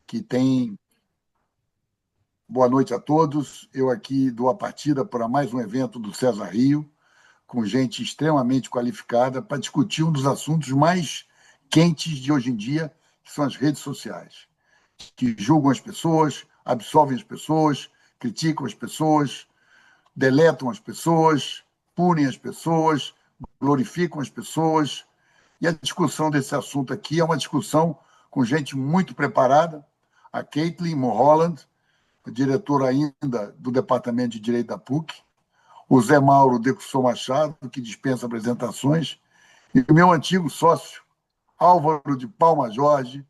que tem... Boa noite a todos. Eu aqui dou a partida para mais um evento do César Rio, com gente extremamente qualificada para discutir um dos assuntos mais quentes de hoje em dia, que são as redes sociais, que julgam as pessoas, absolvem as pessoas, criticam as pessoas, deletam as pessoas, punem as pessoas, glorificam as pessoas. E a discussão desse assunto aqui é uma discussão com gente muito preparada, a Caitlin Mulholland, diretora ainda do Departamento de Direito da PUC, o Zé Mauro Decussou Machado, que dispensa apresentações, e o meu antigo sócio, Álvaro de Palma Jorge,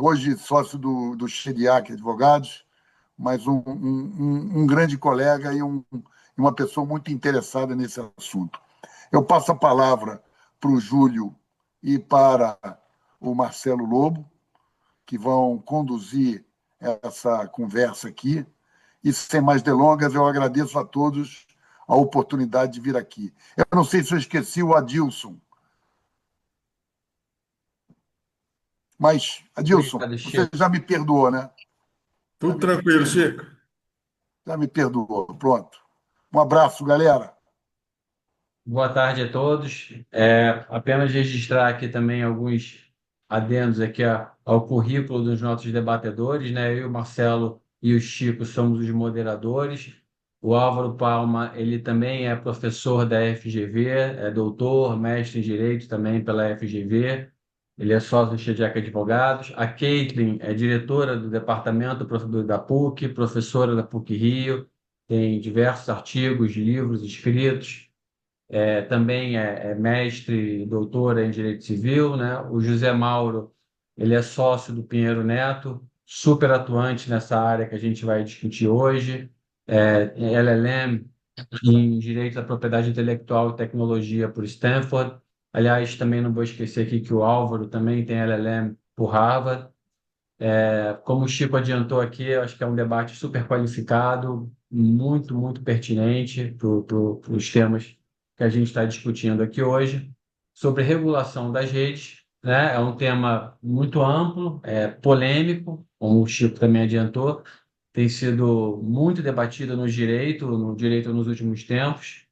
hoje sócio do Chediac Advogados, mas um grande colega e uma pessoa muito interessada nesse assunto. Eu passo a palavra para o Júlio e para o Marcelo Lobo, que vão conduzir essa conversa aqui. E, sem mais delongas, eu agradeço a todos a oportunidade de vir aqui. Eu não sei se eu esqueci o Adilson. Mas, Adilson, Obrigado, você Chico. já me perdoou, né? Tudo tranquilo, Chico. Já me perdoou. Pronto. Um abraço, galera. Boa tarde a todos. Apenas registrar aqui também alguns adendos aqui ao currículo dos nossos debatedores, né? Eu, o Marcelo e o Chico somos os moderadores. O Álvaro Palma, ele também é professor da FGV, é doutor, mestre em Direito também pela FGV. Ele é sócio do Chediac Advogados. A Caitlin é diretora do departamento da PUC, professora da PUC Rio, tem diversos artigos, livros escritos. Também é mestre e doutora em Direito Civil, né? O José Mauro, ele é sócio do Pinheiro Neto, super atuante nessa área que a gente vai discutir hoje, LLM em Direito da Propriedade Intelectual e Tecnologia por Stanford. Aliás, também não vou esquecer aqui que o Álvaro também tem LLM por Harvard. Como o Chico adiantou aqui, eu acho que é um debate super qualificado, muito, muito pertinente para os temas que a gente está discutindo aqui hoje, sobre regulação das redes, né? É um tema muito amplo, polêmico, como o Chico também adiantou, tem sido muito debatido no direito nos últimos tempos.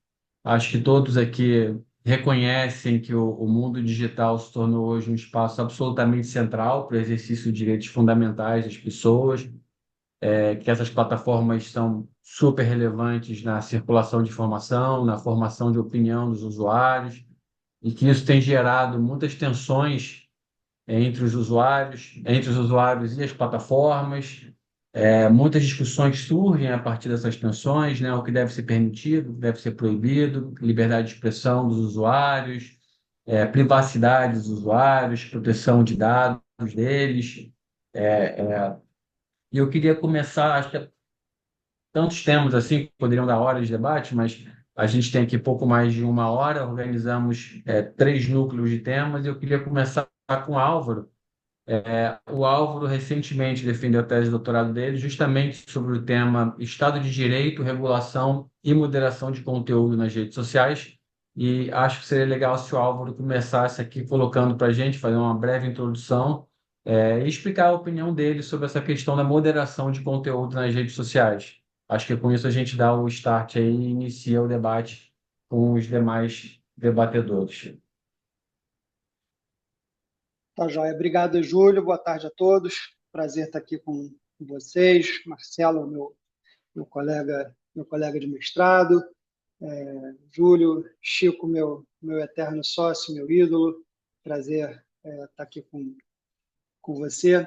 Acho que todos aqui reconhecem que o mundo digital se tornou hoje um espaço absolutamente central para o exercício de direitos fundamentais das pessoas, que essas plataformas são super relevantes na circulação de informação, na formação de opinião dos usuários, e que isso tem gerado muitas tensões entre os usuários e as plataformas. Muitas discussões surgem a partir dessas tensões, né? O que deve ser permitido, o que deve ser proibido, liberdade de expressão dos usuários, privacidade dos usuários, proteção de dados deles. E eu queria começar, acho que tantos temas assim que poderiam dar horas de debate, mas a gente tem aqui pouco mais de uma hora, organizamos três núcleos de temas, e eu queria começar com o Álvaro. O Álvaro recentemente defendeu a tese de doutorado dele justamente sobre o tema Estado de Direito, Regulação e Moderação de Conteúdo nas redes sociais. E acho que seria legal se o Álvaro começasse aqui colocando para a gente, fazer uma breve introdução, e explicar a opinião dele sobre essa questão da moderação de conteúdo nas redes sociais. Acho que com isso a gente dá o start aí e inicia o debate com os demais debatedores. Tá, joia. Obrigado, Júlio. Boa tarde a todos. Prazer estar aqui com vocês. Marcelo, meu colega de mestrado. Júlio, Chico, meu eterno sócio, meu ídolo. Prazer estar aqui com você.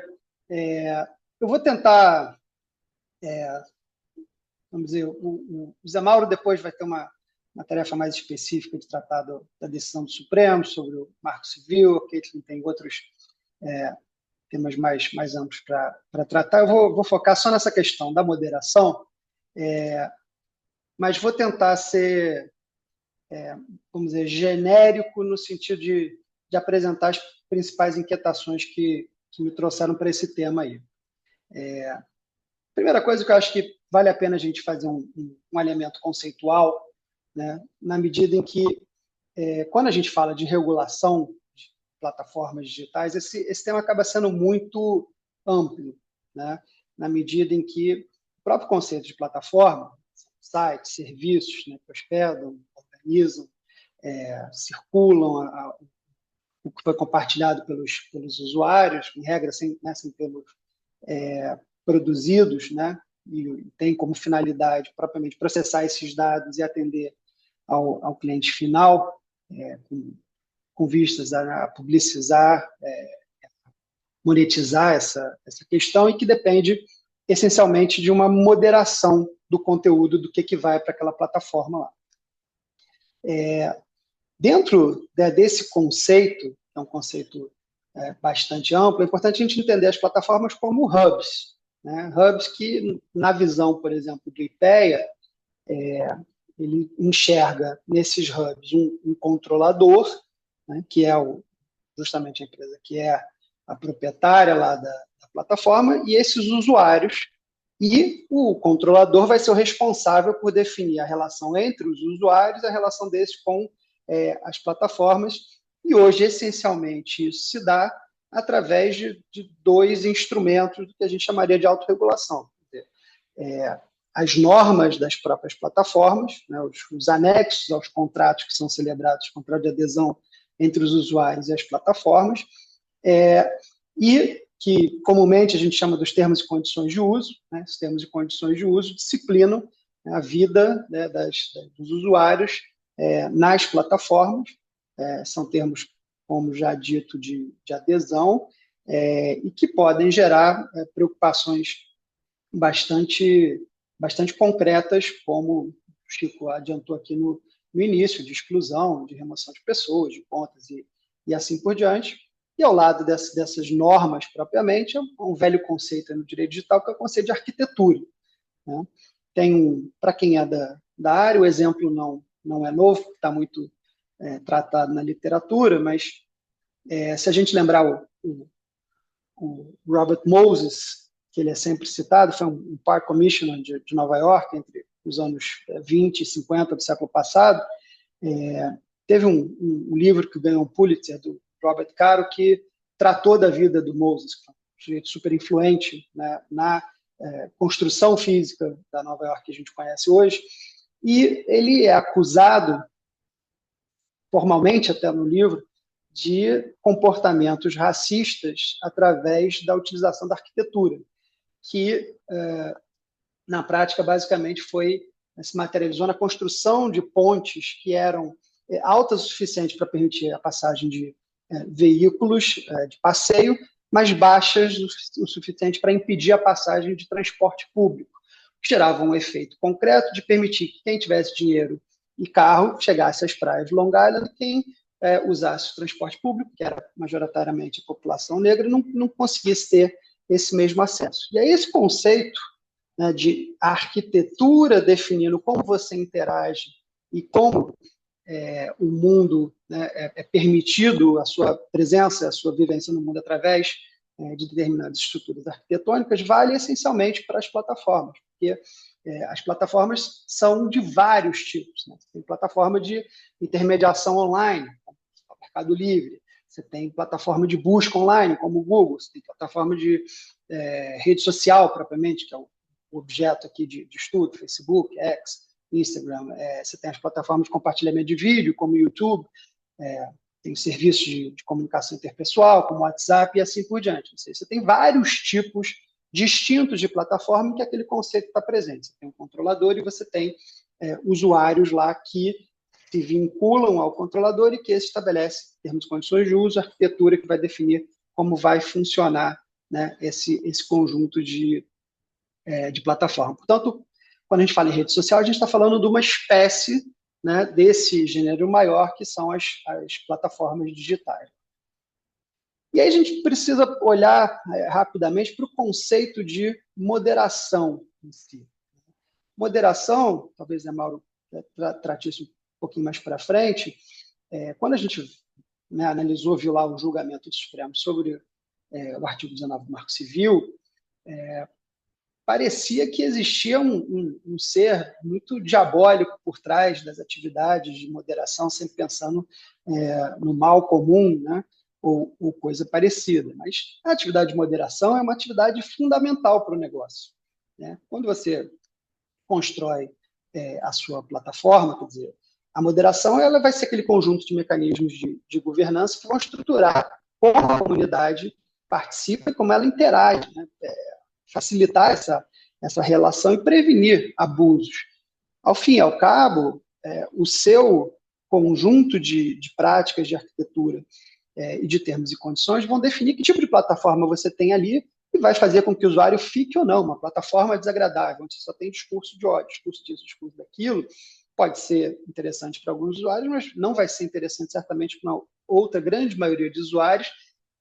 Eu vou tentar, vamos dizer, o Zé Mauro depois vai ter uma tarefa mais específica de tratar da decisão do Supremo sobre o Marco Civil, a Caitlin tem outros temas mais amplos para tratar. Eu vou focar só nessa questão da moderação, mas vou tentar ser, vamos dizer, genérico no sentido de apresentar as principais inquietações que me trouxeram para esse tema aí. Primeira coisa que eu acho que vale a pena a gente fazer um alinhamento conceitual, né, na medida em que, quando a gente fala de regulação plataformas digitais, esse tema acaba sendo muito amplo, né? Na medida em que o próprio conceito de plataforma, sites, serviços, né, que hospedam, organizam, circulam o que foi compartilhado pelos usuários, em regra, sem termos produzidos, né, e tem como finalidade propriamente processar esses dados e atender ao cliente final, com vistas a publicizar, monetizar essa questão, e que depende essencialmente de uma moderação do conteúdo do que vai para aquela plataforma lá. Dentro desse conceito, que é um conceito bastante amplo, é importante a gente entender as plataformas como hubs, né? Hubs que, na visão, por exemplo, do IPEA, ele enxerga nesses hubs um controlador, né, que é justamente a empresa que é a proprietária lá da plataforma, e esses usuários, e o controlador vai ser o responsável por definir a relação entre os usuários, a relação desses com as plataformas, e hoje, essencialmente, isso se dá através de dois instrumentos que a gente chamaria de autorregulação. As normas das próprias plataformas, né, os anexos aos contratos que são celebrados, contrato de adesão entre os usuários e as plataformas, e que comumente a gente chama dos termos e condições de uso, né? Os termos e condições de uso disciplinam, né, a vida, né, dos usuários nas plataformas, são termos, como já dito, de adesão, e que podem gerar preocupações bastante concretas, como o Chico adiantou aqui no início, de exclusão, de remoção de pessoas, de contas e assim por diante. E ao lado dessas normas propriamente, é um velho conceito no direito digital, que é o conceito de arquitetura, né? Para quem é da área, o exemplo não é novo, está muito tratado na literatura, mas se a gente lembrar o Robert Moses, que ele é sempre citado, foi um Park Commissioner de Nova York entre os anos 20 e 50 do século passado, teve um livro que ganhou um Pulitzer, do Robert Caro, que tratou da vida do Moses, que é um sujeito super influente, né, na construção física da Nova York que a gente conhece hoje, e ele é acusado, formalmente até no livro, de comportamentos racistas através da utilização da arquitetura, que, na prática, basicamente se materializou na construção de pontes que eram altas o suficiente para permitir a passagem de veículos de passeio, mas baixas o suficiente para impedir a passagem de transporte público, que gerava um efeito concreto de permitir que quem tivesse dinheiro e carro chegasse às praias de Long Island, quem usasse o transporte público, que era majoritariamente a população negra, não conseguisse ter esse mesmo acesso. E aí esse conceito, né, de arquitetura definindo como você interage e como o mundo, né, é permitido a sua presença, a sua vivência no mundo através de determinadas estruturas arquitetônicas, vale essencialmente para as plataformas, porque as plataformas são de vários tipos, né? Você tem plataforma de intermediação online, como o Mercado Livre, você tem plataforma de busca online, como o Google, você tem plataforma de rede social, propriamente, que é o objeto aqui de estudo, Facebook, X, Instagram, você tem as plataformas de compartilhamento de vídeo, como o YouTube, tem serviços de comunicação interpessoal, como o WhatsApp, e assim por diante. Ou seja, você tem vários tipos distintos de plataforma em que aquele conceito está presente. Você tem um controlador e você tem usuários lá que se vinculam ao controlador e que esse estabelece termos e condições de uso, arquitetura que vai definir como vai funcionar, né, esse conjunto de plataforma. Portanto, quando a gente fala em rede social, a gente está falando de uma espécie, né, desse gênero maior, que são as plataformas digitais. E aí a gente precisa olhar rapidamente para o conceito de moderação em si. Moderação, talvez a Mauro trate isso um pouquinho mais para frente, quando a gente, né, analisou, viu lá o julgamento do Supremo sobre o artigo 19 do Marco Civil, parecia que existia um ser muito diabólico por trás das atividades de moderação, sempre pensando no mal comum, né? ou coisa parecida. Mas a atividade de moderação é uma atividade fundamental para o negócio, né? Quando você constrói a sua plataforma, quer dizer, a moderação ela vai ser aquele conjunto de mecanismos de governança que vão estruturar como a comunidade participa e como ela interage, né? Facilitar essa relação e prevenir abusos. Ao fim e ao cabo, o seu conjunto de práticas de arquitetura e de termos e condições vão definir que tipo de plataforma você tem ali e vai fazer com que o usuário fique ou não. Uma plataforma desagradável, onde você só tem discurso de ódio, discurso disso, discurso daquilo, pode ser interessante para alguns usuários, mas não vai ser interessante certamente para uma outra grande maioria de usuários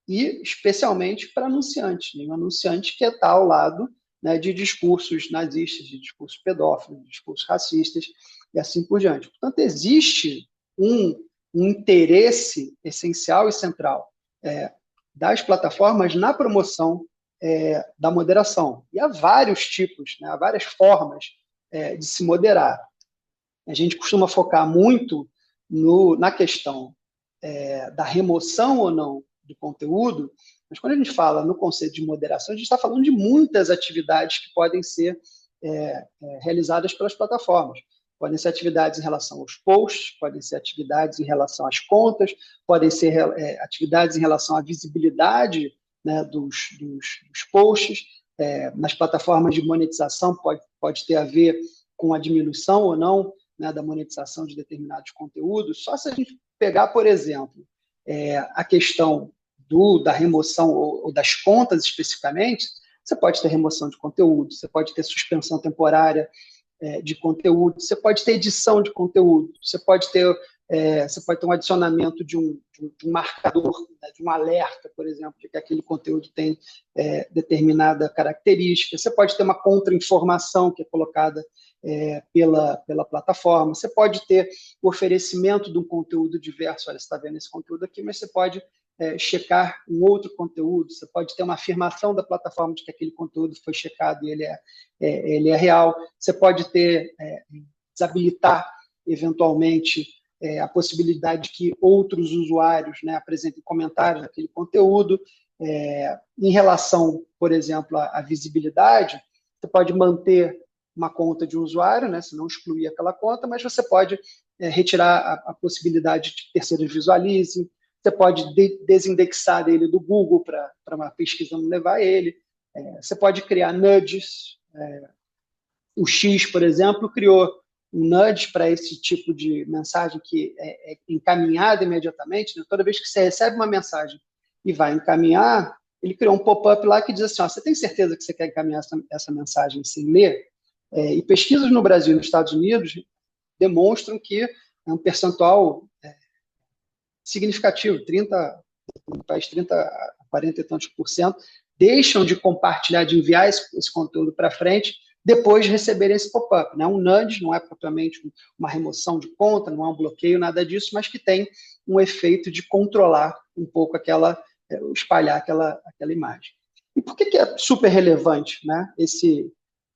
e especialmente para anunciantes. Nenhum anunciante quer estar ao lado, né, de discursos nazistas, de discursos pedófilos, de discursos racistas e assim por diante. Portanto, existe um interesse essencial e central das plataformas na promoção da moderação. E há vários tipos, né, há várias formas de se moderar. A gente costuma focar muito na questão da remoção ou não do conteúdo, mas quando a gente fala no conceito de moderação, a gente está falando de muitas atividades que podem ser realizadas pelas plataformas. Podem ser atividades em relação aos posts, podem ser atividades em relação às contas, podem ser atividades em relação à visibilidade, né, dos posts. Nas plataformas de monetização pode ter a ver com a diminuição ou não, né, da monetização de determinados conteúdos. Só se a gente pegar, por exemplo, a questão da remoção ou das contas especificamente, você pode ter remoção de conteúdo, você pode ter suspensão temporária de conteúdo, você pode ter edição de conteúdo, você pode ter um adicionamento de um marcador, né, de um alerta, por exemplo, de que aquele conteúdo tem determinada característica, você pode ter uma contra-informação que é colocada pela plataforma, você pode ter o oferecimento de um conteúdo diverso. Olha, você está vendo esse conteúdo aqui, mas você pode checar um outro conteúdo, você pode ter uma afirmação da plataforma de que aquele conteúdo foi checado e ele é real, você pode desabilitar, eventualmente, a possibilidade de que outros usuários, né, apresentem comentários daquele conteúdo. Em relação, por exemplo, à visibilidade, você pode manter uma conta de um usuário, né, se não excluir aquela conta, mas você pode retirar a possibilidade de que terceiros visualizem, você pode desindexar ele do Google para uma pesquisa não levar ele, você pode criar nudges. O X, por exemplo, criou um nudge para esse tipo de mensagem que é encaminhada imediatamente, né? Toda vez que você recebe uma mensagem e vai encaminhar, ele criou um pop-up lá que diz assim, você tem certeza que você quer encaminhar essa mensagem sem ler? E pesquisas no Brasil e nos Estados Unidos demonstram que é um percentual significativo, 30 a 40 e tantos % deixam de compartilhar, de enviar esse conteúdo para frente depois de receberem esse pop-up. Né? Um nudge não é propriamente uma remoção de conta, não é um bloqueio, nada disso, mas que tem um efeito de controlar um pouco espalhar aquela imagem. E por que é super relevante, né,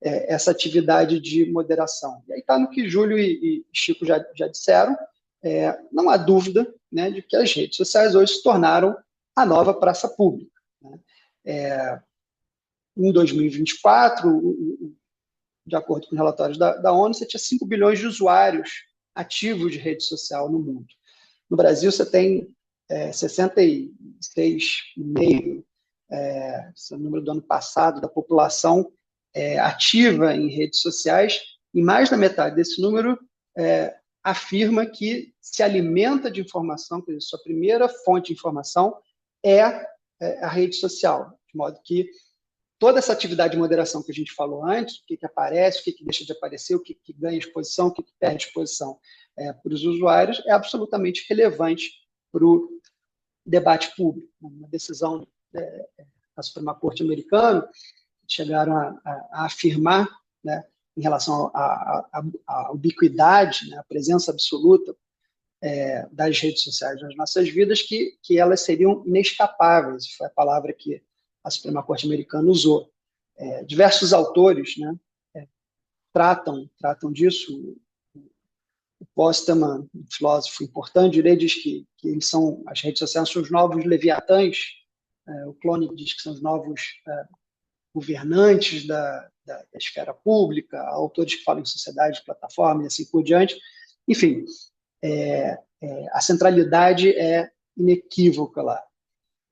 essa atividade de moderação? E aí está no que Júlio e Chico já disseram. Não há dúvida, né, de que as redes sociais hoje se tornaram a nova praça pública. Né? Em 2024, de acordo com relatórios da ONU, você tinha 5 bilhões de usuários ativos de rede social no mundo. No Brasil, você tem 66,5%, esse é o número do ano passado, da população ativa em redes sociais, e mais da metade desse número afirma que se alimenta de informação, quer dizer, sua primeira fonte de informação é a rede social, de modo que toda essa atividade de moderação que a gente falou antes, o que aparece, o que deixa de aparecer, o que ganha exposição, o que perde exposição para os usuários, é absolutamente relevante para o debate público. Uma decisão da Suprema Corte americana, chegaram a afirmar, né, em relação à ubiquidade, né, a presença absoluta das redes sociais nas nossas vidas, que elas seriam inescapáveis, foi a palavra que a Suprema Corte americana usou. Diversos autores, né, tratam disso. o Postman, um filósofo importante, ele diz que as redes sociais são os novos leviatãs, o Clone diz que são os novos governantes da esfera pública, autores que falam em sociedade, de plataforma e assim por diante. Enfim, a centralidade é inequívoca lá.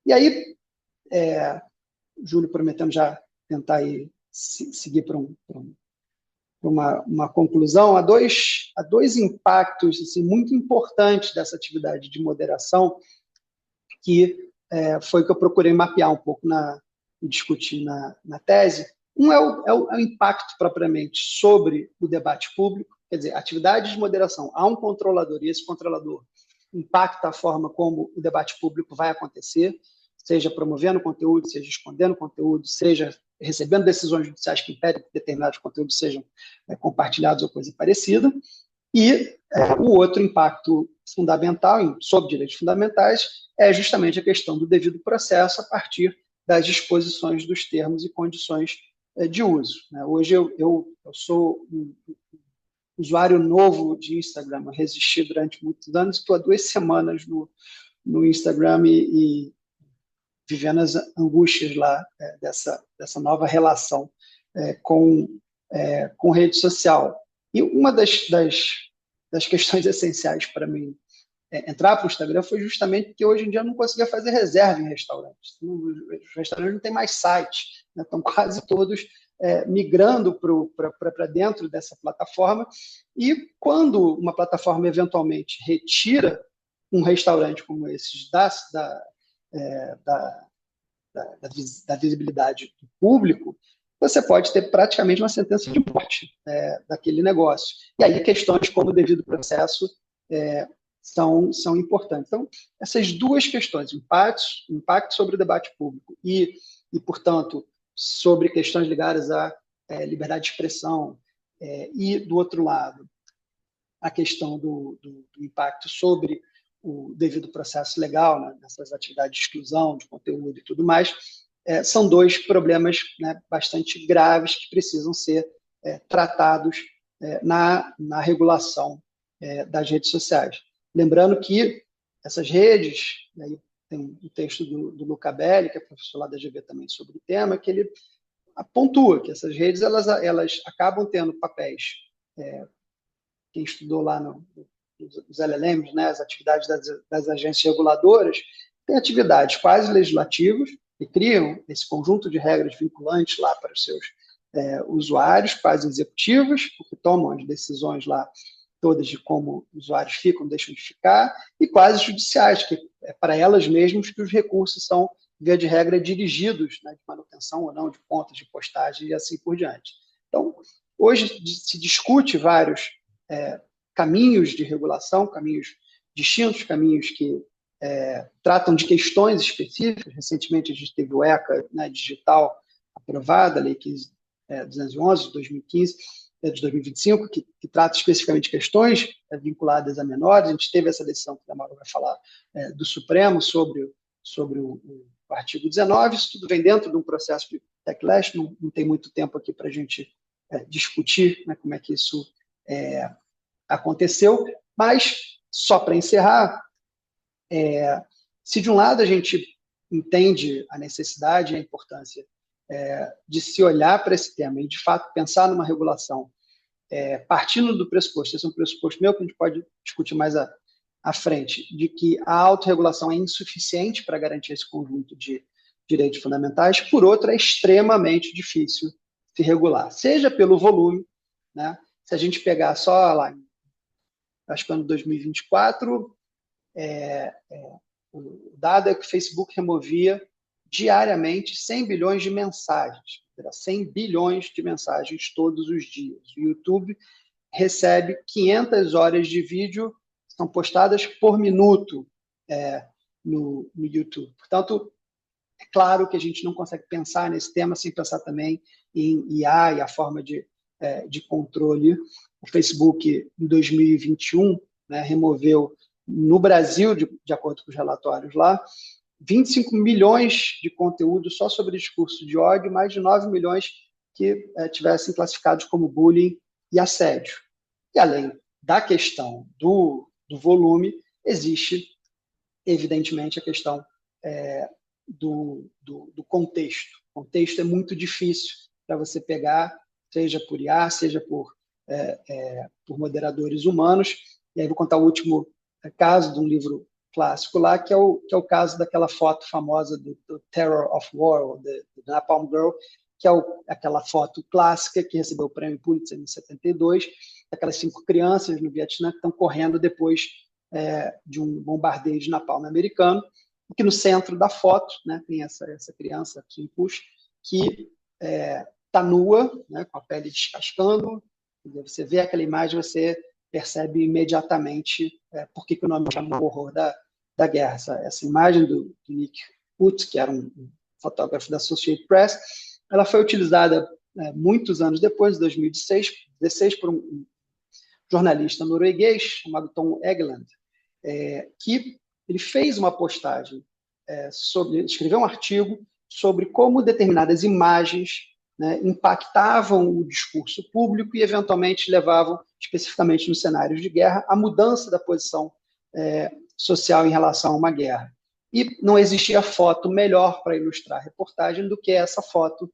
E aí, Júlio prometendo já tentar aí seguir para uma conclusão, há dois impactos assim, muito importantes dessa atividade de moderação que foi que eu procurei mapear um pouco e discutir na tese. Um é o impacto propriamente sobre o debate público, quer dizer, atividade de moderação. Há um controlador, e esse controlador impacta a forma como o debate público vai acontecer, seja promovendo conteúdo, seja escondendo conteúdo, seja recebendo decisões judiciais que impedem que determinados conteúdos sejam compartilhados ou coisa parecida. E o outro impacto fundamental sobre direitos fundamentais é justamente a questão do devido processo a partir das disposições dos termos e condições de uso. Hoje eu sou um usuário novo de Instagram, eu resisti durante muitos anos, estou há 2 semanas no Instagram e vivendo as angústias lá dessa nova relação com rede social. E uma das questões essenciais para mim entrar para o Instagram foi justamente que hoje em dia eu não conseguia fazer reserva em restaurantes. Os restaurantes não têm mais site, né? Estão quase todos migrando para dentro dessa plataforma. E quando uma plataforma eventualmente retira um restaurante como esses da visibilidade do público, você pode ter praticamente uma sentença de morte daquele negócio. E aí questões como o devido processo são importantes. Então, essas duas questões, impacto sobre o debate público e portanto, sobre questões ligadas à liberdade de expressão, e, do outro lado, a questão do impacto sobre o devido processo legal, né, nessas atividades de exclusão de conteúdo e tudo mais, são dois problemas, né, bastante graves que precisam ser tratados na regulação das redes sociais. Lembrando que essas redes, aí tem um texto do Luca Belli, que é professor lá da GV também sobre o tema, que ele pontua que essas redes elas acabam tendo papéis, quem estudou lá nos LLMs, né, as atividades das agências reguladoras, tem atividades quase legislativas, que criam esse conjunto de regras vinculantes lá para os seus usuários, quase executivas, porque tomam as decisões lá todas de como os usuários ficam, deixam de ficar, e quase judiciais, que é para elas mesmas que os recursos são, via de regra, dirigidos, né, de manutenção ou não, de contas, de postagem e assim por diante. Então, hoje se discute vários caminhos de regulação, caminhos distintos, caminhos que tratam de questões específicas. Recentemente a gente teve o ECA, né, digital aprovada, a Lei 211 de 2015, de 2025, que trata especificamente de questões vinculadas a menores. A gente teve essa decisão que a Mauro vai falar do Supremo sobre o artigo 19. Isso tudo vem dentro de um processo de backlash, não tem muito tempo aqui para a gente discutir, né, como é que isso aconteceu, mas, só para encerrar, se de um lado a gente entende a necessidade e a importância de se olhar para esse tema e, de fato, pensar numa regulação partindo do pressuposto, esse é um pressuposto meu que a gente pode discutir mais à frente, de que a autorregulação é insuficiente para garantir esse conjunto de direitos fundamentais, por outro, é extremamente difícil se regular, seja pelo volume, né? Se a gente pegar só lá, acho que ano 2024, o dado é que o Facebook removia diariamente 100 bilhões de mensagens, 100 bilhões de mensagens todos os dias. O YouTube recebe 500 horas de vídeo, são postadas por minuto no YouTube. Portanto, é claro que a gente não consegue pensar nesse tema sem pensar também em IA e a forma de controle. O Facebook, em 2021, né, removeu, no Brasil, de acordo com os relatórios lá, 25 milhões de conteúdo só sobre discurso de ódio, mais de 9 milhões que tivessem classificados como bullying e assédio. E além da questão do volume, existe, evidentemente, a questão do contexto. O contexto é muito difícil para você pegar, seja por IA, seja por moderadores humanos. E aí vou contar o último caso de um livro clássico lá, que é o caso daquela foto famosa do Terror of War, ou do Napalm Girl, que é aquela foto clássica que recebeu o prêmio Pulitzer em 72, daquelas 5 crianças no Vietnã que estão correndo depois de um bombardeio de napalm americano, e que no centro da foto, né, tem essa criança, Kim Push, que está nua, né, com a pele descascando. Você vê aquela imagem, você percebe imediatamente por que o nome chama o horror da guerra. Essa imagem do Nick Ut, que era um fotógrafo da Associated Press, ela foi utilizada muitos anos depois, em 2016, por um jornalista norueguês chamado Tom Egeland, que ele fez uma postagem escreveu um artigo sobre como determinadas imagens, né, impactavam o discurso público e, eventualmente, levavam, especificamente nos cenários de guerra, à mudança da posição social em relação a uma guerra. E não existia foto melhor para ilustrar a reportagem do que essa foto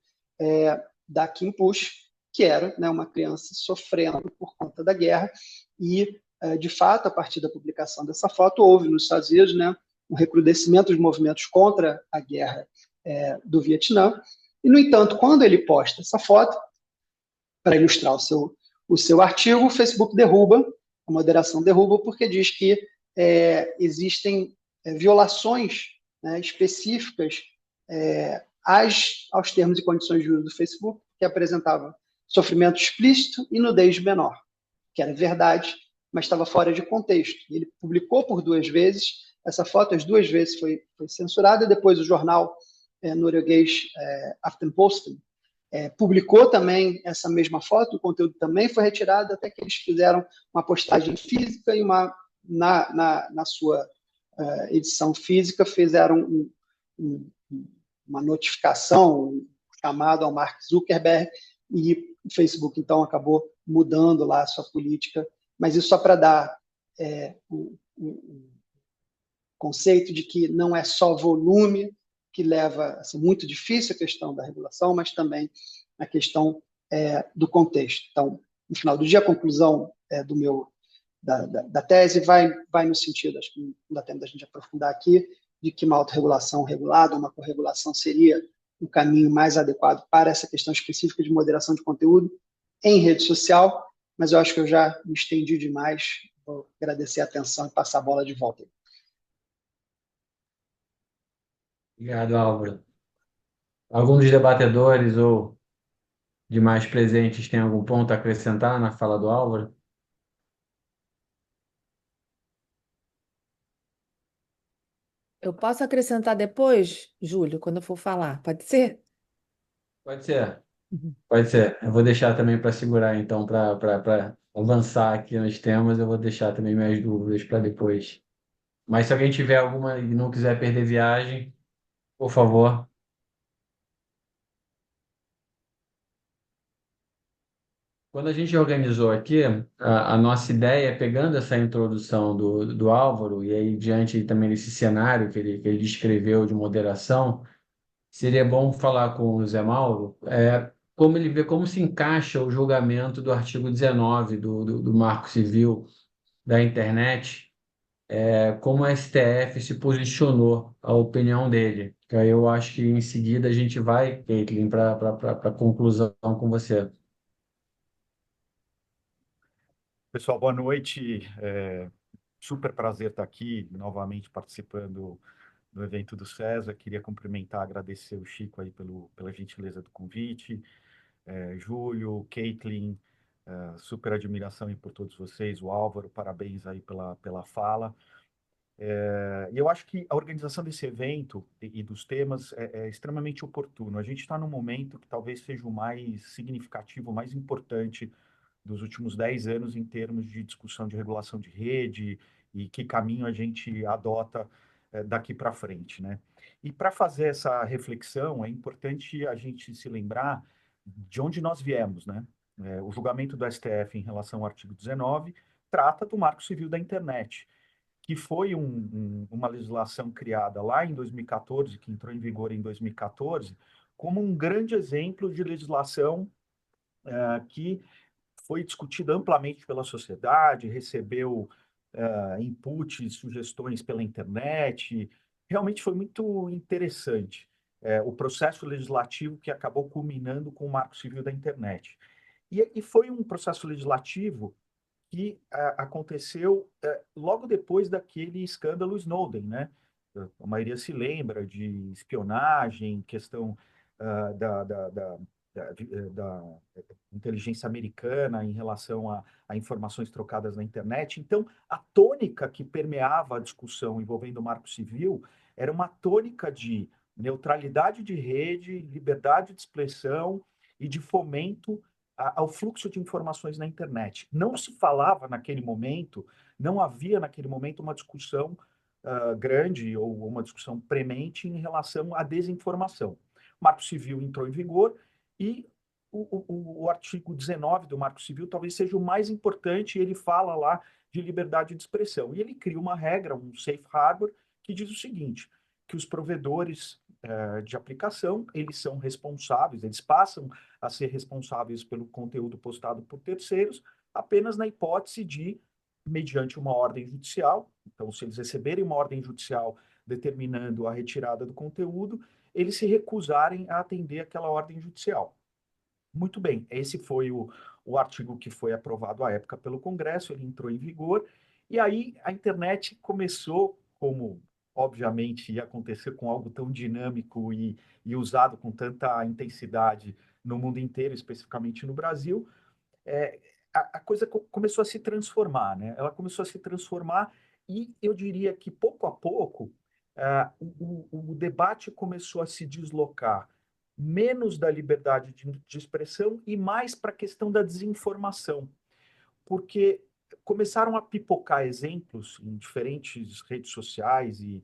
da Kim Push, que era, né, uma criança sofrendo por conta da guerra. E, de fato, a partir da publicação dessa foto, houve nos Estados Unidos, né, um recrudescimento dos movimentos contra a guerra do Vietnã. E, no entanto, quando ele posta essa foto, para ilustrar o seu artigo, o Facebook derruba, a moderação derruba, porque diz que existem violações, né, específicas aos termos e condições de uso do Facebook, que apresentava sofrimento explícito e nudez menor, que era verdade, mas estava fora de contexto. Ele publicou por 2 vezes essa foto, as 2 vezes foi censurada, e depois o jornal norueguês Aftenposten publicou também essa mesma foto, o conteúdo também foi retirado, até que eles fizeram uma postagem física e na sua edição física fizeram uma notificação, um chamado ao Mark Zuckerberg, e o Facebook, então, acabou mudando lá a sua política, mas isso só para dar o conceito de que não é só volume que leva a ser muito difícil a questão da regulação, mas também a questão do contexto. Então, no final do dia, a conclusão da tese vai no sentido, acho que não dá tempo da gente aprofundar aqui, de que uma autorregulação regulada, uma corregulação seria o caminho mais adequado para essa questão específica de moderação de conteúdo em rede social, mas eu acho que eu já me estendi demais. Vou agradecer a atenção e passar a bola de volta. Obrigado, Álvaro. Algum dos debatedores ou demais presentes tem algum ponto a acrescentar na fala do Álvaro? Eu posso acrescentar depois, Júlio, quando eu for falar, pode ser? Pode ser, Uhum. pode ser. Eu vou deixar também para segurar, então, para avançar aqui nos temas, eu vou deixar também minhas dúvidas para depois. Mas se alguém tiver alguma e não quiser perder viagem, por favor. Quando a gente organizou aqui, a nossa ideia, pegando essa introdução do Álvaro, e aí diante também desse cenário que ele descreveu de moderação, seria bom falar com o Zé Mauro, como ele vê, como se encaixa o julgamento do artigo 19 do Marco Civil da Internet, como o STF se posicionou, a opinião dele. Que aí eu acho que em seguida a gente vai, Caitlin, para a conclusão com você. Pessoal, boa noite. Super prazer estar aqui novamente participando do evento do César. Queria cumprimentar, agradecer o Chico aí pela gentileza do convite, Júlio, Caitlin, super admiração aí por todos vocês, o Álvaro, parabéns aí pela fala. E eu acho que a organização desse evento e dos temas é extremamente oportuno. A gente está num momento que talvez seja o mais significativo, o mais importante dos últimos 10 anos em termos de discussão de regulação de rede e que caminho a gente adota daqui para frente, né? E para fazer essa reflexão, é importante a gente se lembrar de onde nós viemos, né? O julgamento do STF em relação ao artigo 19 trata do Marco Civil da Internet, que foi uma legislação criada lá em 2014, que entrou em vigor em 2014, como um grande exemplo de legislação que foi discutida amplamente pela sociedade, recebeu inputs, sugestões pela internet. Realmente foi muito interessante o processo legislativo que acabou culminando com o Marco Civil da Internet. E foi um processo legislativo que aconteceu logo depois daquele escândalo Snowden, né? A maioria se lembra de espionagem, questão da inteligência americana em relação a informações trocadas na internet. Então, a tônica que permeava a discussão envolvendo o Marco Civil era uma tônica de neutralidade de rede, liberdade de expressão e de fomento ao fluxo de informações na internet. Não se falava naquele momento, não havia naquele momento uma discussão grande ou uma discussão premente em relação à desinformação. O Marco Civil entrou em vigor e o artigo 19 do Marco Civil talvez seja o mais importante, ele fala lá de liberdade de expressão. E ele cria uma regra, um safe harbor, que diz o seguinte, que os provedores de aplicação, eles são responsáveis, eles passam a ser responsáveis pelo conteúdo postado por terceiros, apenas na hipótese de, mediante uma ordem judicial, então se eles receberem uma ordem judicial determinando a retirada do conteúdo, eles se recusarem a atender aquela ordem judicial. Muito bem, esse foi o artigo que foi aprovado à época pelo Congresso, ele entrou em vigor, e aí a internet começou, como obviamente ia acontecer com algo tão dinâmico e usado com tanta intensidade no mundo inteiro, especificamente no Brasil, a coisa começou a se transformar, né? Ela começou a se transformar e eu diria que pouco a pouco o debate começou a se deslocar menos da liberdade de expressão e mais para a questão da desinformação, porque começaram a pipocar exemplos em diferentes redes sociais e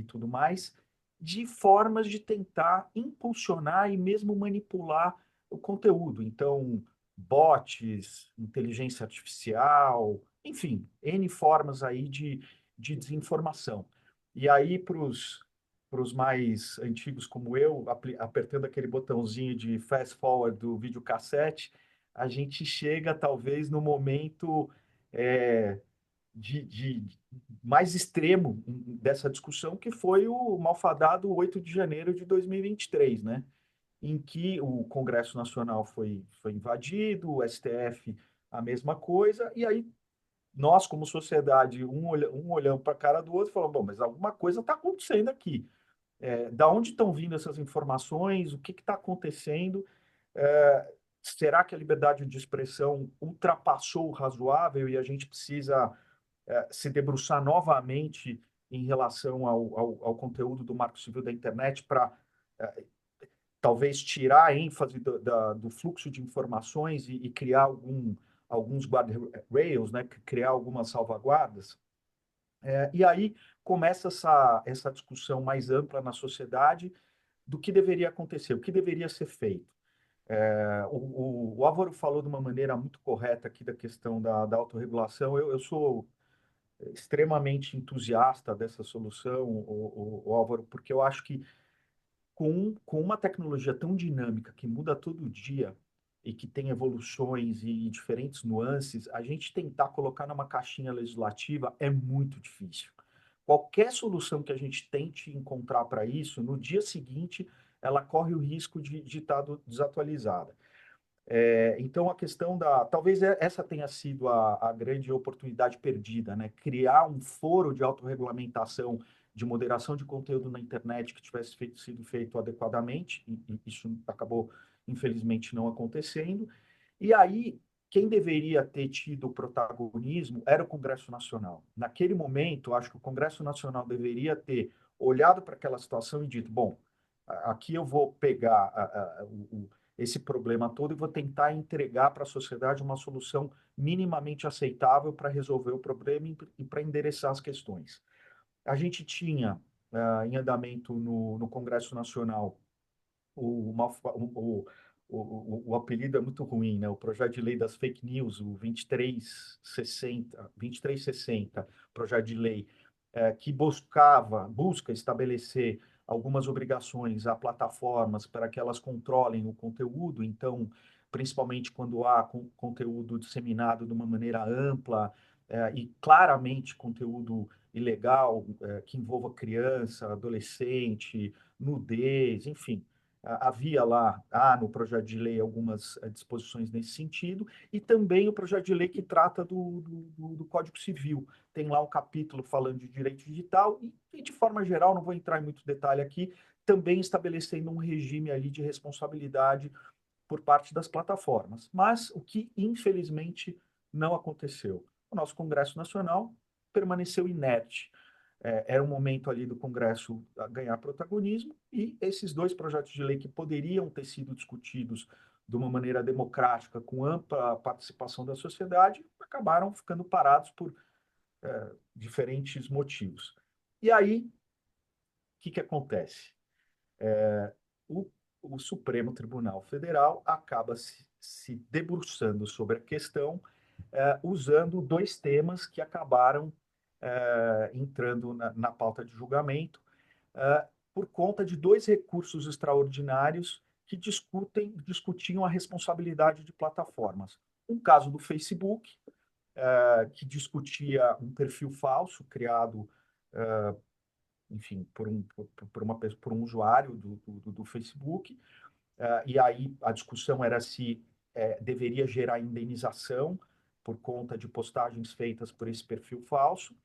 tudo mais, de formas de tentar impulsionar e mesmo manipular o conteúdo. Então, bots, inteligência artificial, enfim, N formas aí de desinformação. E aí, para os mais antigos como eu, apertando aquele botãozinho de fast forward do videocassete, a gente chega talvez no momento de mais extremo dessa discussão, que foi o malfadado 8 de janeiro de 2023, né? Em que o Congresso Nacional foi invadido, o STF a mesma coisa, e aí nós, como sociedade, um olhando para a cara do outro, falando, bom, mas alguma coisa está acontecendo aqui. Da onde estão vindo essas informações? O que está acontecendo? Será que a liberdade de expressão ultrapassou o razoável e a gente precisa se debruçar novamente em relação ao conteúdo do Marco Civil da Internet para talvez tirar a ênfase do fluxo de informações e criar alguns guardrails, né, criar algumas salvaguardas? E aí começa essa discussão mais ampla na sociedade do que deveria acontecer, o que deveria ser feito. O Álvaro falou de uma maneira muito correta aqui da questão da autorregulação. Eu sou extremamente entusiasta dessa solução, o Álvaro, porque eu acho que com uma tecnologia tão dinâmica, que muda todo dia e que tem evoluções e diferentes nuances, a gente tentar colocar numa caixinha legislativa é muito difícil. Qualquer solução que a gente tente encontrar para isso, no dia seguinte, ela corre o risco de estar desatualizada. Então, a questão talvez essa tenha sido a grande oportunidade perdida, né? Criar um foro de autorregulamentação, de moderação de conteúdo na internet que tivesse sido feito adequadamente, e isso acabou, infelizmente, não acontecendo. E aí, quem deveria ter tido o protagonismo era o Congresso Nacional. Naquele momento, acho que o Congresso Nacional deveria ter olhado para aquela situação e dito, bom, aqui eu vou pegar esse problema todo e vou tentar entregar para a sociedade uma solução minimamente aceitável para resolver o problema e para endereçar as questões. A gente tinha em andamento no Congresso Nacional o apelido é muito ruim, né? O projeto de lei das fake news, o 2360, projeto de lei, que busca estabelecer algumas obrigações a plataformas para que elas controlem o conteúdo, então, principalmente quando há conteúdo disseminado de uma maneira ampla, e claramente conteúdo ilegal, que envolva criança, adolescente, nudez, enfim. Havia lá, no projeto de lei, algumas disposições nesse sentido, e também o projeto de lei que trata do Código Civil. Tem lá um capítulo falando de direito digital, e de forma geral, não vou entrar em muito detalhe aqui, também estabelecendo um regime ali de responsabilidade por parte das plataformas. Mas o que, infelizmente, não aconteceu. O nosso Congresso Nacional permaneceu inerte. Era um momento ali do Congresso a ganhar protagonismo, e esses dois projetos de lei que poderiam ter sido discutidos de uma maneira democrática, com ampla participação da sociedade, acabaram ficando parados por diferentes motivos. E aí, o que acontece? O, o Supremo Tribunal Federal acaba se debruçando sobre a questão, usando dois temas que acabaram entrando na pauta de julgamento, por conta de dois recursos extraordinários que discutiam a responsabilidade de plataformas. Um caso do Facebook, que discutia um perfil falso criado, enfim, por um usuário do Facebook, e aí a discussão era se deveria gerar indenização por conta de postagens feitas por esse perfil falso.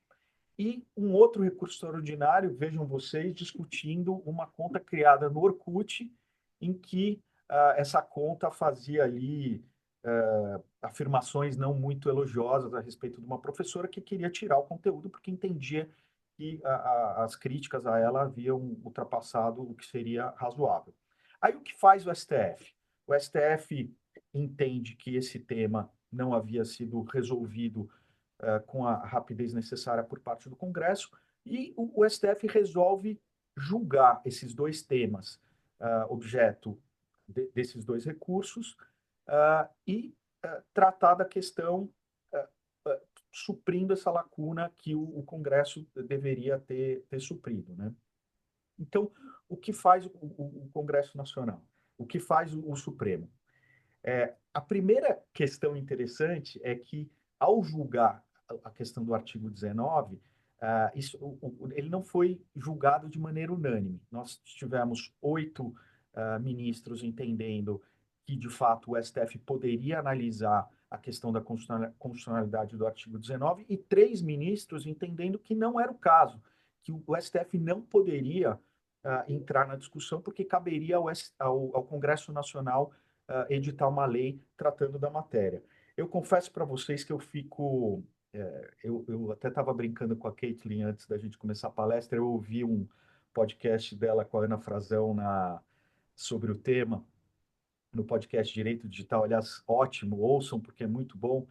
E um outro recurso extraordinário, vejam vocês, discutindo uma conta criada no Orkut, em que essa conta fazia ali afirmações não muito elogiosas a respeito de uma professora que queria tirar o conteúdo porque entendia que as críticas a ela haviam ultrapassado o que seria razoável. Aí o que faz o STF? O STF entende que esse tema não havia sido resolvido com a rapidez necessária por parte do Congresso, e o STF resolve julgar esses dois temas, objeto desses dois recursos, e tratar da questão, suprindo essa lacuna que o Congresso deveria ter suprido, né? Então, o que faz o Congresso Nacional? O que faz o Supremo? A primeira questão interessante é que, ao julgar a questão do artigo 19, ele não foi julgado de maneira unânime. Nós tivemos 8 ministros entendendo que, de fato, o STF poderia analisar a questão da constitucionalidade do artigo 19, e 3 ministros entendendo que não era o caso, que o STF não poderia entrar na discussão, porque caberia ao Congresso Nacional editar uma lei tratando da matéria. Eu confesso para vocês que eu fico... eu até estava brincando com a Caitlin antes da gente começar a palestra, eu ouvi um podcast dela com a Ana Frazão sobre o tema, no podcast Direito Digital, aliás, ótimo, ouçam, porque é muito bom.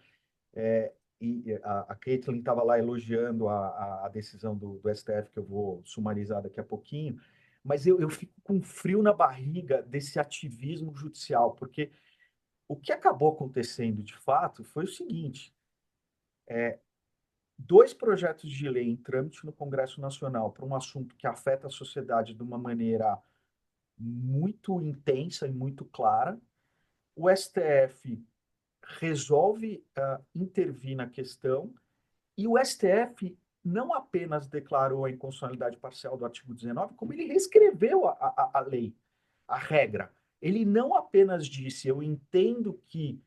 E a Caitlin estava lá elogiando a decisão do STF, que eu vou sumarizar daqui a pouquinho, mas eu fico com frio na barriga desse ativismo judicial, porque o que acabou acontecendo, de fato, foi o seguinte: 2 projetos de lei em trâmite no Congresso Nacional para um assunto que afeta a sociedade de uma maneira muito intensa e muito clara. O STF resolve intervir na questão, e o STF não apenas declarou a inconstitucionalidade parcial do artigo 19, como ele reescreveu a lei, a regra. Ele não apenas disse, eu entendo que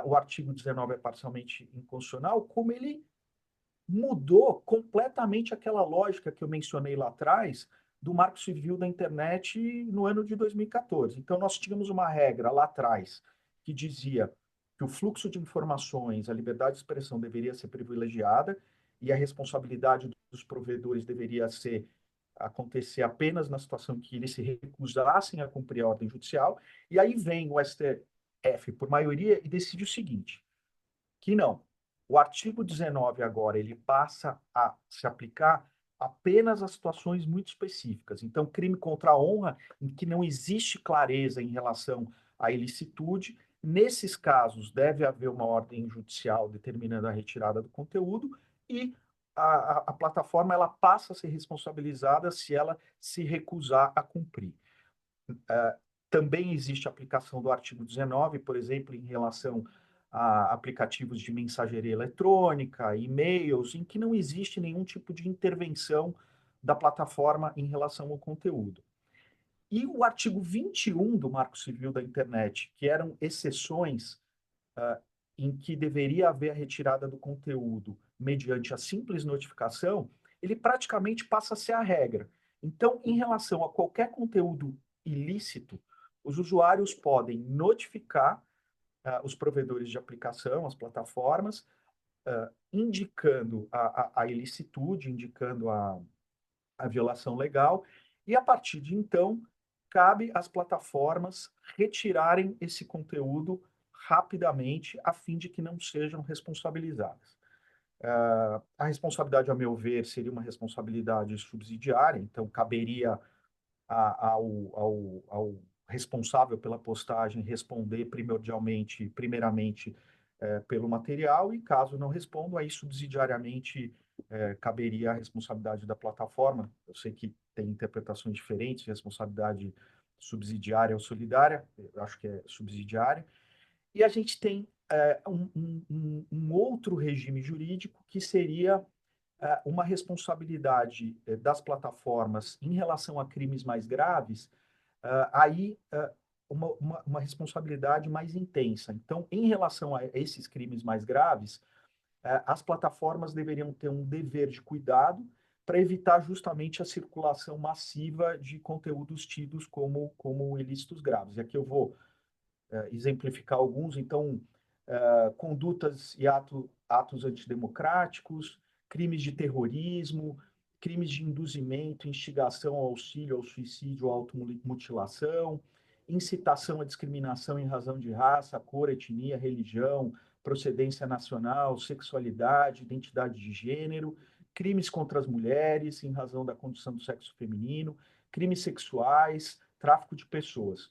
o artigo 19 é parcialmente inconstitucional, como ele mudou completamente aquela lógica que eu mencionei lá atrás do Marco Civil da Internet no ano de 2014. Então, nós tínhamos uma regra lá atrás que dizia que o fluxo de informações, a liberdade de expressão deveria ser privilegiada e a responsabilidade dos provedores deveria acontecer apenas na situação em que eles se recusassem a cumprir a ordem judicial. E aí vem o STF, por maioria, e decide o seguinte, que não. O artigo 19 agora, ele passa a se aplicar apenas a situações muito específicas. Então, crime contra a honra, em que não existe clareza em relação a ilicitude. Nesses casos, deve haver uma ordem judicial determinando a retirada do conteúdo e a plataforma ela passa a ser responsabilizada se ela se recusar a cumprir. Também existe a aplicação do artigo 19, por exemplo, em relação a aplicativos de mensageria eletrônica, e-mails, em que não existe nenhum tipo de intervenção da plataforma em relação ao conteúdo. E o artigo 21 do Marco Civil da Internet, que eram exceções em que deveria haver a retirada do conteúdo mediante a simples notificação, ele praticamente passa a ser a regra. Então, em relação a qualquer conteúdo ilícito, os usuários podem notificar os provedores de aplicação, as plataformas, indicando a ilicitude, indicando a violação legal, e a partir de então, cabe às plataformas retirarem esse conteúdo rapidamente, a fim de que não sejam responsabilizadas. A responsabilidade, a meu ver, seria uma responsabilidade subsidiária, então caberia ao responsável pela postagem responder primeiramente, pelo material, e caso não responda, aí subsidiariamente caberia a responsabilidade da plataforma. Eu sei que tem interpretações diferentes, responsabilidade subsidiária ou solidária, eu acho que é subsidiária. E a gente tem um outro regime jurídico que seria uma responsabilidade das plataformas em relação a crimes mais graves, uma responsabilidade mais intensa. Então, em relação a esses crimes mais graves, as plataformas deveriam ter um dever de cuidado para evitar justamente a circulação massiva de conteúdos tidos como ilícitos graves. E aqui eu vou exemplificar alguns. Então, condutas e atos antidemocráticos, crimes de terrorismo, crimes de induzimento, instigação ao auxílio ao suicídio ou automutilação, incitação à discriminação em razão de raça, cor, etnia, religião, procedência nacional, sexualidade, identidade de gênero, crimes contra as mulheres em razão da condição do sexo feminino, crimes sexuais, tráfico de pessoas.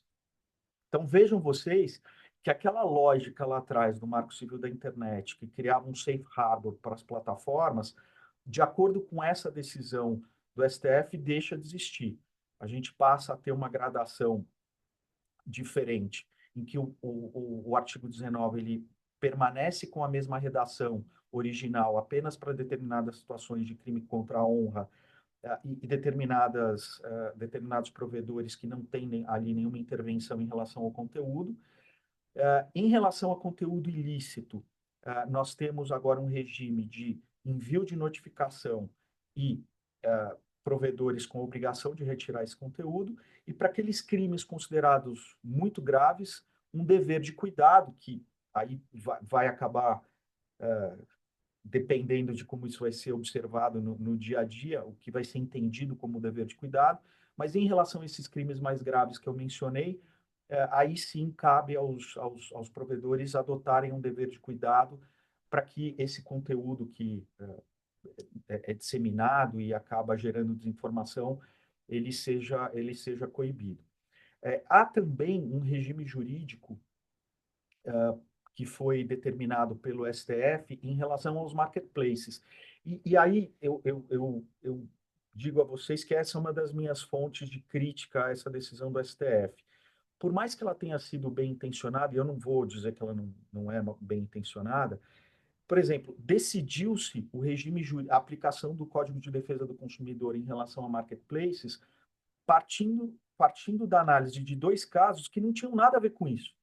Então, vejam vocês que aquela lógica lá atrás do Marco Civil da Internet, que criava um safe harbor para as plataformas, de acordo com essa decisão do STF, deixa de existir. A gente passa a ter uma gradação diferente, em que o artigo 19 ele permanece com a mesma redação original apenas para determinadas situações de crime contra a honra e determinados provedores que não têm ali nenhuma intervenção em relação ao conteúdo. Em relação a conteúdo ilícito, nós temos agora um regime de envio de notificação e provedores com obrigação de retirar esse conteúdo, e para aqueles crimes considerados muito graves, um dever de cuidado, que aí vai acabar dependendo de como isso vai ser observado no dia a dia, o que vai ser entendido como dever de cuidado. Mas em relação a esses crimes mais graves que eu mencionei, aí sim cabe aos provedores adotarem um dever de cuidado para que esse conteúdo que é disseminado e acaba gerando desinformação, ele seja coibido. Há também um regime jurídico que foi determinado pelo STF em relação aos marketplaces. E aí eu digo a vocês que essa é uma das minhas fontes de crítica a essa decisão do STF. Por mais que ela tenha sido bem intencionada, e eu não vou dizer que ela não é bem intencionada, por exemplo, decidiu-se a aplicação do Código de Defesa do Consumidor em relação a marketplaces, partindo da análise de dois casos que não tinham nada a ver com isso.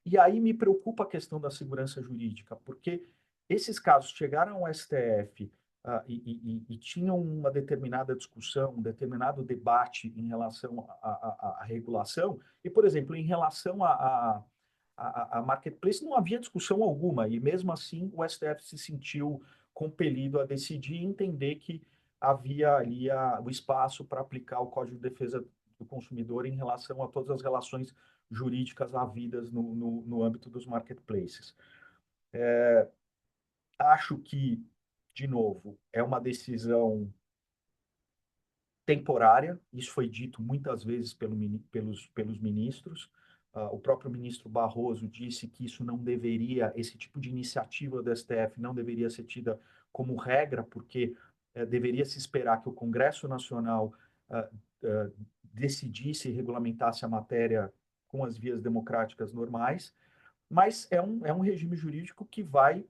E aí me preocupa a questão da segurança jurídica, porque esses casos chegaram ao STF e tinham uma determinada discussão, um determinado debate em relação à regulação, e, por exemplo, em relação a marketplace não havia discussão alguma, e mesmo assim o STF se sentiu compelido a decidir e entender que havia ali o espaço para aplicar o Código de Defesa do Consumidor em relação a todas as relações jurídicas havidas no âmbito dos marketplaces. Acho que, de novo, é uma decisão temporária, isso foi dito muitas vezes pelos ministros, o próprio ministro Barroso disse que isso não deveria, esse tipo de iniciativa do STF não deveria ser tida como regra, porque deveria se esperar que o Congresso Nacional ah, ah, decidisse e regulamentasse a matéria com as vias democráticas normais, mas é um regime jurídico que vai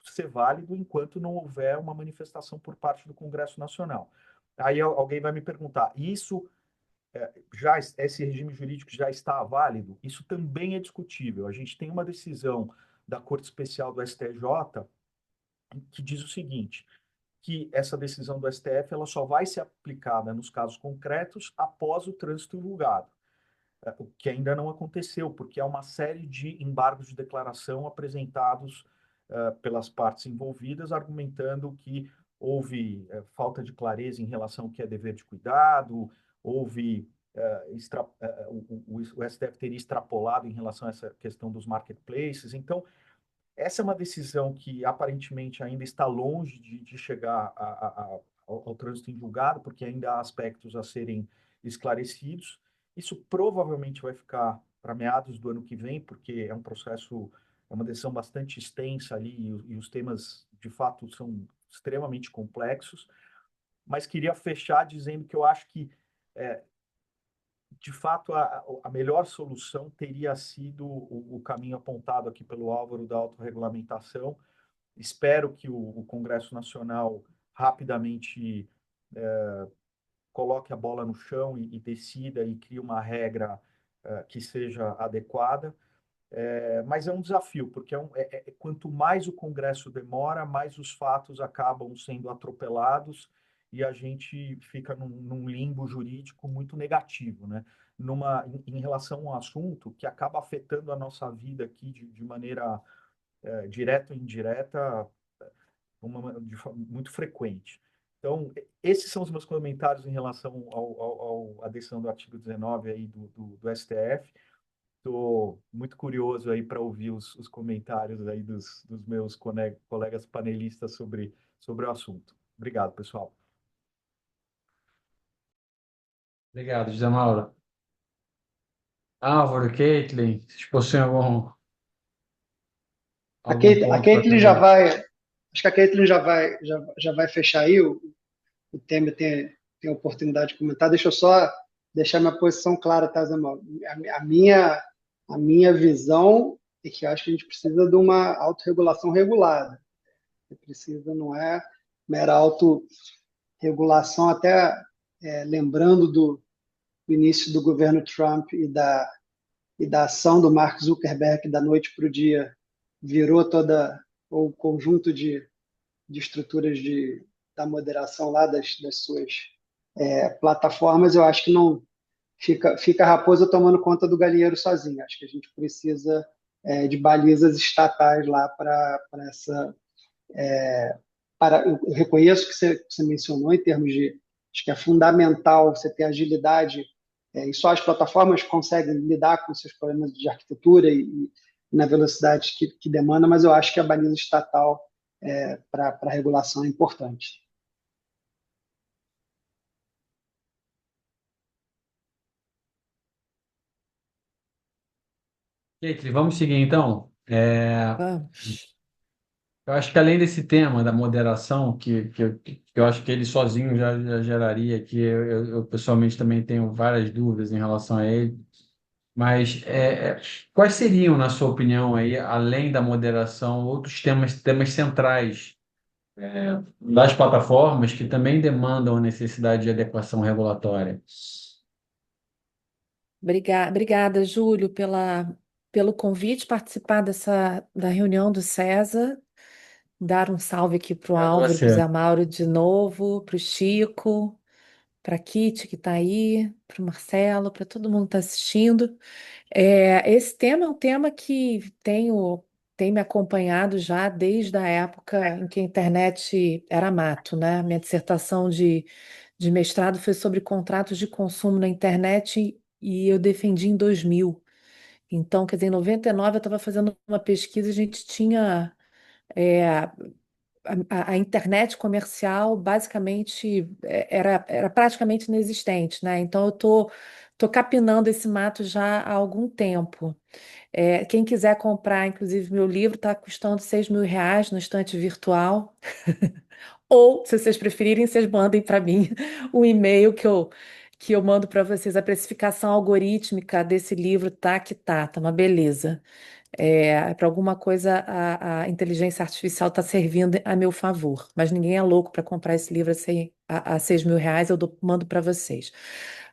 ser válido enquanto não houver uma manifestação por parte do Congresso Nacional. Aí alguém vai me perguntar, isso já esse regime jurídico já está válido? Isso também é discutível. A gente tem uma decisão da Corte Especial do STJ que diz o seguinte, que essa decisão do STF ela só vai ser aplicada nos casos concretos após o trânsito em julgado, o que ainda não aconteceu, porque há uma série de embargos de declaração apresentados pelas partes envolvidas, argumentando que houve falta de clareza em relação ao que é dever de cuidado, houve o STF teria extrapolado em relação a essa questão dos marketplaces. Então, essa é uma decisão que aparentemente ainda está longe de chegar ao trânsito em julgado, porque ainda há aspectos a serem esclarecidos. Isso provavelmente vai ficar para meados do ano que vem, porque é um processo, é uma decisão bastante extensa ali, e os temas, de fato, são extremamente complexos. Mas queria fechar dizendo que eu acho que de fato, a melhor solução teria sido o caminho apontado aqui pelo Álvaro da autorregulamentação. Espero que o Congresso Nacional rapidamente coloque a bola no chão e decida e crie uma regra que seja adequada. Mas é um desafio, porque quanto mais o Congresso demora, mais os fatos acabam sendo atropelados e a gente fica num limbo jurídico muito negativo, né? Em relação a um assunto que acaba afetando a nossa vida aqui de maneira direta ou indireta, muito frequente. Então, esses são os meus comentários em relação à decisão do artigo 19 aí do STF. Estou muito curioso aí para ouvir os comentários aí dos meus colegas panelistas sobre o assunto. Obrigado, pessoal. Obrigado, José Mauro. Álvaro, Caitlin, vocês possuem algum A ponto para Caitlin já trazer? vai, acho que a Caitlin já vai fechar aí, o Temer tem a oportunidade de comentar. Deixa eu só deixar minha posição clara, tá, Zé Mauro? A minha visão é que eu acho que a gente precisa de uma autorregulação regulada. Precisa, não é mera autorregulação, até lembrando do início do governo Trump e da ação do Mark Zuckerberg da noite para o dia, virou toda o conjunto de estruturas da moderação lá das suas plataformas. Eu acho que não fica a raposa tomando conta do galinheiro sozinha. Acho que a gente precisa de balizas estatais lá para essa. Eu reconheço que você mencionou em termos de. Acho que é fundamental você ter agilidade, e só as plataformas conseguem lidar com seus problemas de arquitetura e na velocidade que demanda, mas eu acho que a baliza estatal para a regulação é importante. Caitlin, vamos seguir então. Vamos. Eu acho que além desse tema da moderação, que eu acho que ele sozinho já geraria aqui, eu pessoalmente também tenho várias dúvidas em relação a ele, mas quais seriam, na sua opinião, aí, além da moderação, outros temas centrais das plataformas que também demandam a necessidade de adequação regulatória? Obrigada, Júlio, pelo convite, participar da reunião do César, dar um salve aqui para o Obrigado a Álvaro, para o você. Zé Mauro de novo, para o Chico, para a Kitty que está aí, para o Marcelo, para todo mundo que está assistindo. Esse tema é um tema que tem me acompanhado já desde a época em que a internet era mato, né? Minha dissertação de mestrado foi sobre contratos de consumo na internet e eu defendi em 2000. Então, quer dizer, em 99 eu estava fazendo uma pesquisa, a gente tinha é, a internet comercial basicamente era praticamente inexistente, né? Então eu tô capinando esse mato já há algum tempo. Quem quiser comprar, inclusive, meu livro está custando R$ 6.000 no estante virtual. Ou, se vocês preferirem, vocês mandem para mim o e-mail que eu mando para vocês. A precificação algorítmica desse livro tá que tá uma beleza. Para alguma coisa a inteligência artificial está servindo a meu favor, mas ninguém é louco para comprar esse livro a R$ 6.000, mando para vocês.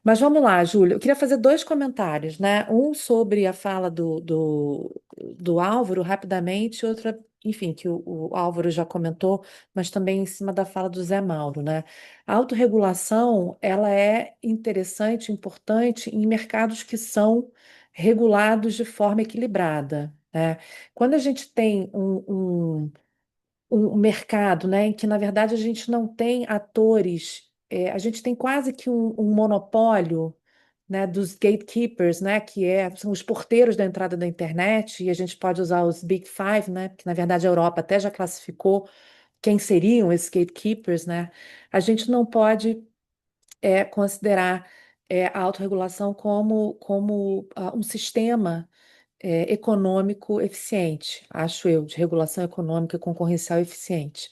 Mas vamos lá, Júlio. Eu queria fazer dois comentários, né? Um sobre a fala do Álvaro, rapidamente, e outra, enfim, que o Álvaro já comentou, mas também em cima da fala do Zé Mauro, né? A autorregulação, ela é interessante, importante em mercados que são regulados de forma equilibrada, né? Quando a gente tem um mercado, né, em que, na verdade, a gente não tem atores, a gente tem quase que um monopólio, né, dos gatekeepers, né, são os porteiros da entrada da internet, e a gente pode usar os Big Five, né, que, na verdade, a Europa até já classificou quem seriam esses gatekeepers, né? A gente não pode considerar a autorregulação como um sistema econômico eficiente, acho eu, de regulação econômica concorrencial eficiente.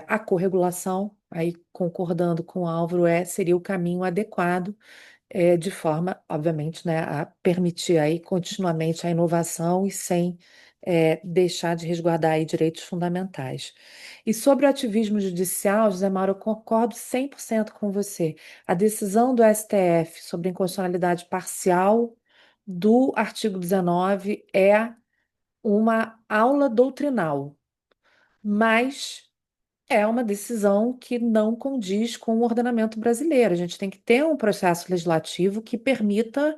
A corregulação, aí concordando com o Álvaro, seria o caminho adequado, de forma, obviamente, né, a permitir aí continuamente a inovação e sem deixar de resguardar aí direitos fundamentais. E sobre o ativismo judicial, José Mauro, eu concordo 100% com você. A decisão do STF sobre a inconstitucionalidade parcial do artigo 19 é uma aula doutrinal, mas é uma decisão que não condiz com o ordenamento brasileiro. A gente tem que ter um processo legislativo que permita,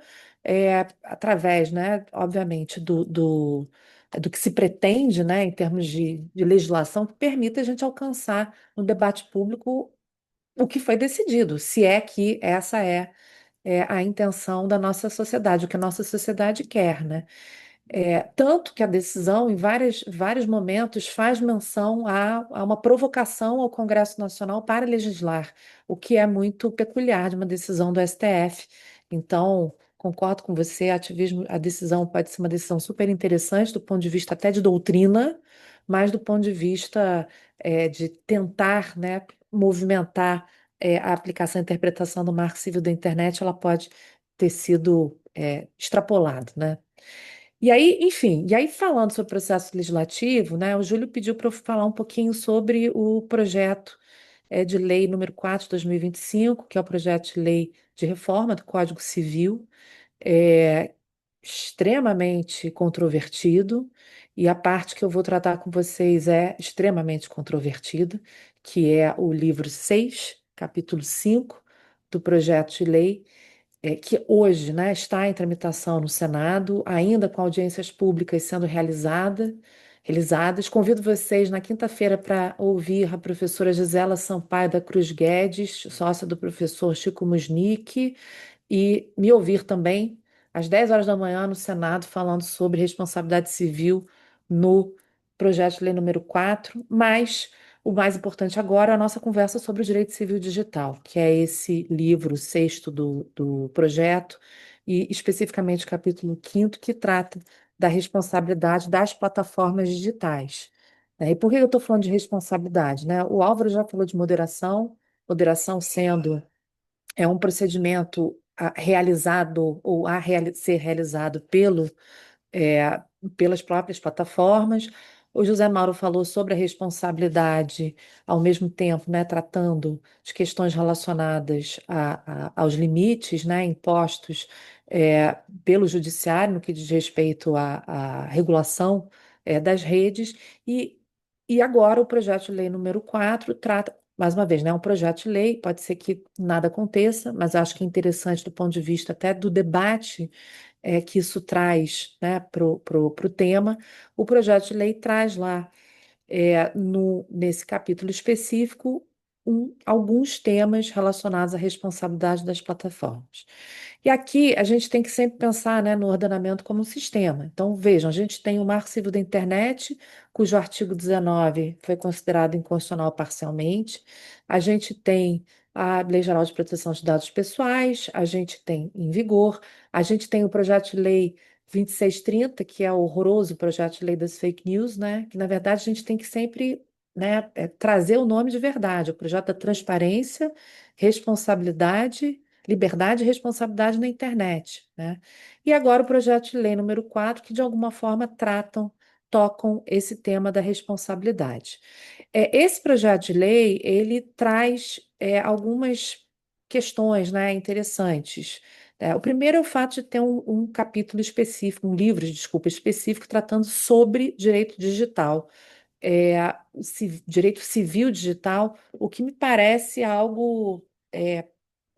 através, né, obviamente, do que se pretende, né, em termos de legislação, que permita a gente alcançar no debate público o que foi decidido, se é que essa é a intenção da nossa sociedade, o que a nossa sociedade quer, né? Tanto que a decisão, em vários momentos, faz menção a uma provocação ao Congresso Nacional para legislar, o que é muito peculiar de uma decisão do STF. Então, concordo com você, a decisão pode ser uma decisão super interessante do ponto de vista até de doutrina, mas do ponto de vista de tentar, né, movimentar a aplicação e interpretação do Marco Civil da Internet, ela pode ter sido extrapolada, né? E aí, enfim, falando sobre o processo legislativo, né, o Júlio pediu para eu falar um pouquinho sobre o projeto de lei número 4 de 2025, que é o projeto de lei de reforma do Código Civil, é extremamente controvertido, e a parte que eu vou tratar com vocês é extremamente controvertida, que é o livro 6, capítulo 5 do projeto de lei, que hoje, né, está em tramitação no Senado, ainda com audiências públicas sendo realizadas. Convido vocês na quinta-feira para ouvir a professora Gisela Sampaio da Cruz Guedes, sócia do professor Chico Musnick, e me ouvir também às 10 horas da manhã no Senado falando sobre responsabilidade civil no projeto de lei número 4, mas o mais importante agora é a nossa conversa sobre o direito civil digital, que é esse livro sexto do projeto, e especificamente o capítulo quinto, que trata da responsabilidade das plataformas digitais. E por que eu estou falando de responsabilidade, né? O Álvaro já falou de moderação sendo um procedimento realizado ou ser realizado é, pelas próprias plataformas. O José Mauro falou sobre a responsabilidade, ao mesmo tempo, né, tratando de questões relacionadas aos limites, né, impostos pelo judiciário no que diz respeito à regulação das redes. E agora o projeto de lei número 4 trata, mais uma vez, né, um projeto de lei, pode ser que nada aconteça, mas acho que é interessante do ponto de vista até do debate que isso traz, né, pro tema. O projeto de lei traz lá, nesse capítulo específico, alguns temas relacionados à responsabilidade das plataformas. E aqui a gente tem que sempre pensar, né, no ordenamento como um sistema. Então, vejam, a gente tem o Marco Civil da Internet, cujo artigo 19 foi considerado inconstitucional parcialmente. A gente tem a Lei Geral de Proteção de Dados Pessoais, a gente tem em vigor, a gente tem o projeto de lei 2630, que é o horroroso projeto de lei das fake news, né? Que, na verdade, a gente tem que sempre, né, trazer o nome de verdade, o projeto da transparência, responsabilidade, liberdade e responsabilidade na internet, né? E agora o projeto de lei número 4, que de alguma forma tocam esse tema da responsabilidade. Esse projeto de lei, ele traz algumas questões, né, interessantes. O primeiro é o fato de ter um capítulo específico, um livro, desculpa, específico, tratando sobre direito digital, direito civil digital, o que me parece algo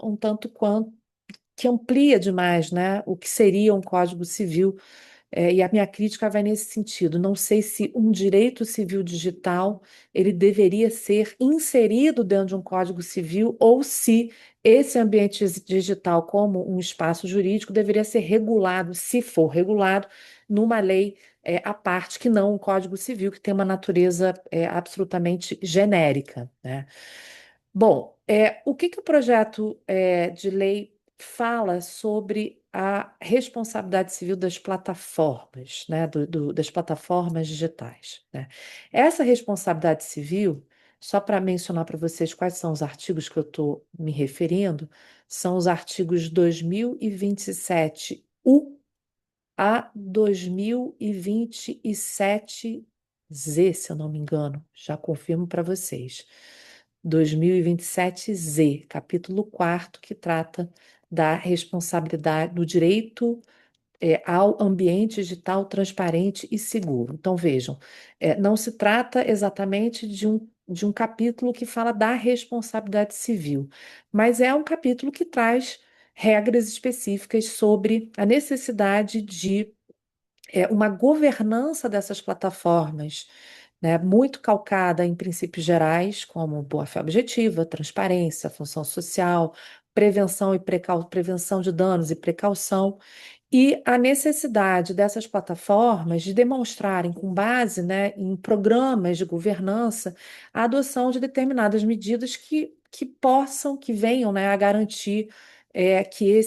um tanto quanto que amplia demais, né, o que seria um Código Civil. E a minha crítica vai nesse sentido. Não sei se um direito civil digital ele deveria ser inserido dentro de um Código Civil ou se esse ambiente digital, como um espaço jurídico, deveria ser regulado, se for regulado, numa lei à parte, que não um Código Civil, que tem uma natureza absolutamente genérica, né? Bom, o que o projeto de lei fala sobre a responsabilidade civil das plataformas, né, das plataformas digitais, né? Essa responsabilidade civil, só para mencionar para vocês quais são os artigos que eu estou me referindo, são os artigos 2027-U a 2027Z, se eu não me engano, já confirmo para vocês. 2027Z, capítulo 4, que trata da responsabilidade, do direito ao ambiente digital transparente e seguro. Então, vejam, não se trata exatamente de um capítulo que fala da responsabilidade civil, mas é um capítulo que traz regras específicas sobre a necessidade de uma governança dessas plataformas, né, muito calcada em princípios gerais, como boa-fé objetiva, transparência, função social, prevenção de danos e precaução, e a necessidade dessas plataformas de demonstrarem, com base, né, em programas de governança, a adoção de determinadas medidas que venham, né, a garantir que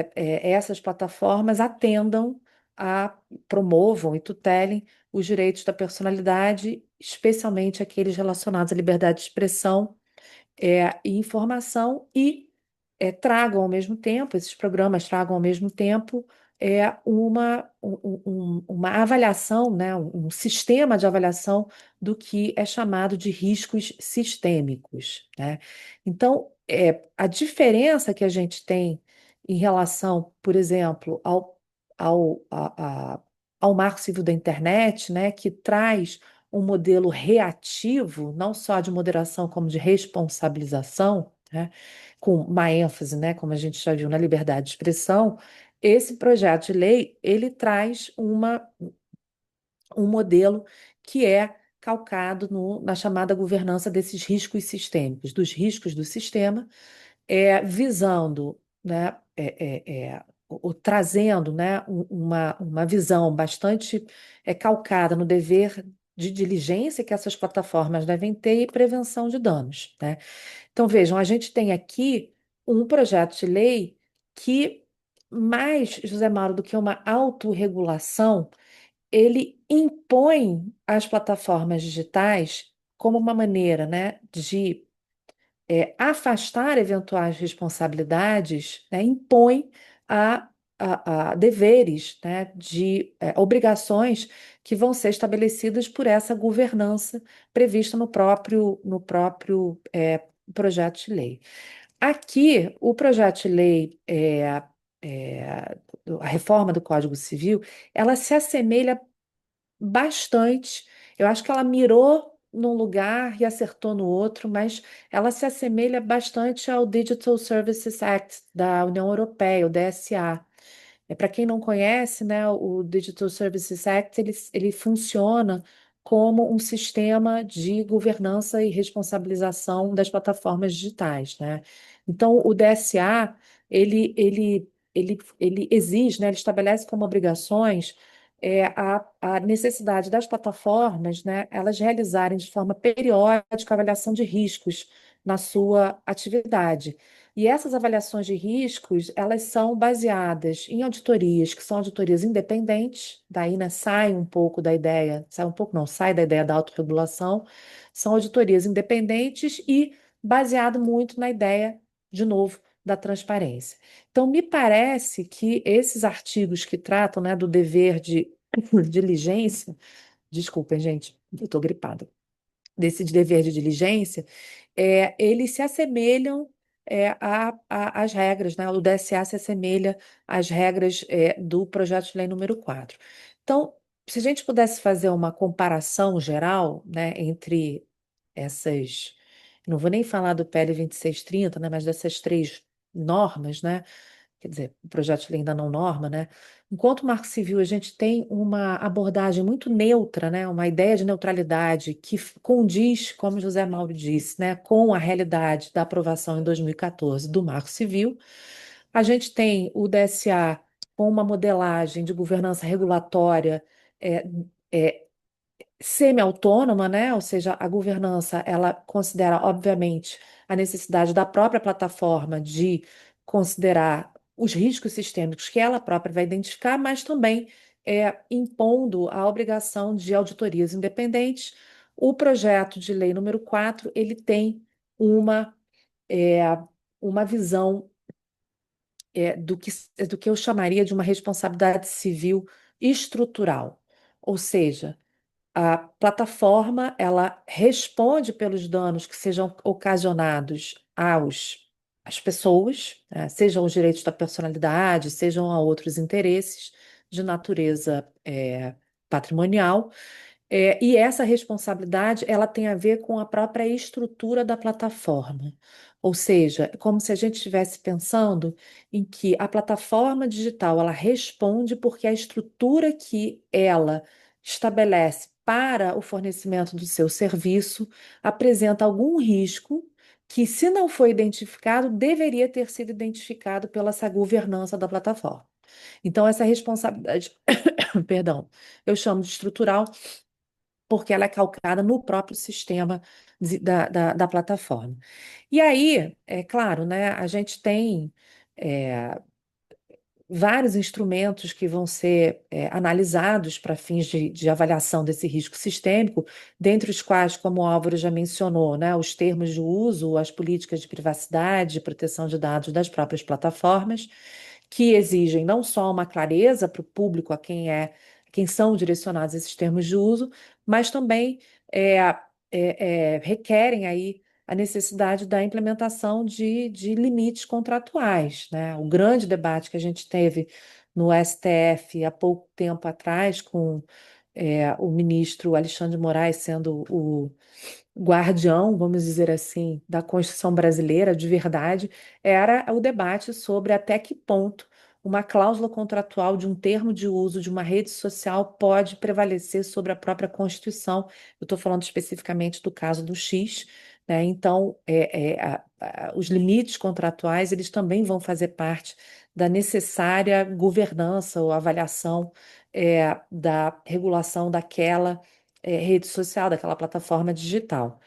essas plataformas atendam promovam e tutelem os direitos da personalidade, especialmente aqueles relacionados à liberdade de expressão e informação, e tragam ao mesmo tempo, esses programas tragam ao mesmo tempo uma avaliação, né, um sistema de avaliação do que é chamado de riscos sistêmicos, né? Então, a diferença que a gente tem em relação, por exemplo, ao Marco Civil da Internet, né, que traz um modelo reativo, não só de moderação, como de responsabilização, né, com uma ênfase, né, como a gente já viu, na liberdade de expressão. Esse projeto de lei, ele traz um modelo que é calcado na chamada governança desses riscos sistêmicos, dos riscos do sistema, visando, né, trazendo, né, uma visão bastante calcada no dever de diligência que essas plataformas devem ter e prevenção de danos, né? Então, vejam, a gente tem aqui um projeto de lei que, mais, José Mauro, do que uma autorregulação, ele impõe às plataformas digitais como uma maneira, né, de afastar eventuais responsabilidades, né, impõe a deveres, né, de obrigações que vão ser estabelecidas por essa governança prevista no próprio projeto de lei. Aqui, o projeto de lei, a reforma do Código Civil, ela se assemelha bastante. Eu acho que ela mirou num lugar e acertou no outro, mas ela se assemelha bastante ao Digital Services Act da União Europeia, o DSA. Para quem não conhece, né, o Digital Services Act ele funciona como um sistema de governança e responsabilização das plataformas digitais, né? Então, o DSA, ele exige, né, ele estabelece como obrigações a necessidade das plataformas, né, elas realizarem de forma periódica a avaliação de riscos na sua atividade. E essas avaliações de riscos, elas são baseadas em auditorias, que são auditorias independentes, daí, né, sai um pouco da ideia, sai um pouco não, sai da ideia da autorregulação, são auditorias independentes e baseado muito na ideia, de novo, da transparência. Então, me parece que esses artigos que tratam, né, do dever de diligência, desculpem, gente, eu estou gripada, desse dever de diligência, eles se assemelham às regras, né? O DSA se assemelha às regras do projeto de lei número 4. Então, se a gente pudesse fazer uma comparação geral, né, entre essas, não vou nem falar do PL 2630, né, mas dessas três normas, né? Quer dizer, o projeto de lei ainda não norma, né? Enquanto Marco Civil, a gente tem uma abordagem muito neutra, né? Uma ideia de neutralidade que condiz, como José Mauro disse, né? Com a realidade da aprovação em 2014 do Marco Civil. A gente tem o DSA com uma modelagem de governança regulatória é, é, semi-autônoma, né? Ou seja, a governança ela considera, obviamente, a necessidade da própria plataforma de considerar os riscos sistêmicos que ela própria vai identificar, mas também impondo a obrigação de auditorias independentes. O projeto de lei número 4 ele tem uma, é, uma visão do que eu chamaria de uma responsabilidade civil estrutural. Ou seja, a plataforma, ela responde pelos danos que sejam ocasionados às pessoas, né, sejam os direitos da personalidade, sejam a outros interesses de natureza patrimonial. E essa responsabilidade, ela tem a ver com a própria estrutura da plataforma. Ou seja, é como se a gente estivesse pensando em que a plataforma digital, ela responde porque a estrutura que ela estabelece para o fornecimento do seu serviço apresenta algum risco que, se não foi identificado, deveria ter sido identificado pela essa governança da plataforma. Então, essa responsabilidade, perdão, eu chamo de estrutural porque ela é calcada no próprio sistema da plataforma. E aí, é claro, né, a gente tem é, vários instrumentos que vão ser analisados para fins de avaliação desse risco sistêmico, dentre os quais, como o Álvaro já mencionou, né, os termos de uso, as políticas de privacidade e proteção de dados das próprias plataformas, que exigem não só uma clareza para o público quem são direcionados esses termos de uso, mas também requerem aí a necessidade da implementação de limites contratuais, né? O grande debate que a gente teve no STF há pouco tempo atrás, com o ministro Alexandre de Moraes sendo o guardião, vamos dizer assim, da Constituição brasileira de verdade, era o debate sobre até que ponto uma cláusula contratual de um termo de uso de uma rede social pode prevalecer sobre a própria Constituição. Eu estou falando especificamente do caso do X, né? Então, os limites contratuais, eles também vão fazer parte da necessária governança ou avaliação da regulação daquela rede social, daquela plataforma digital.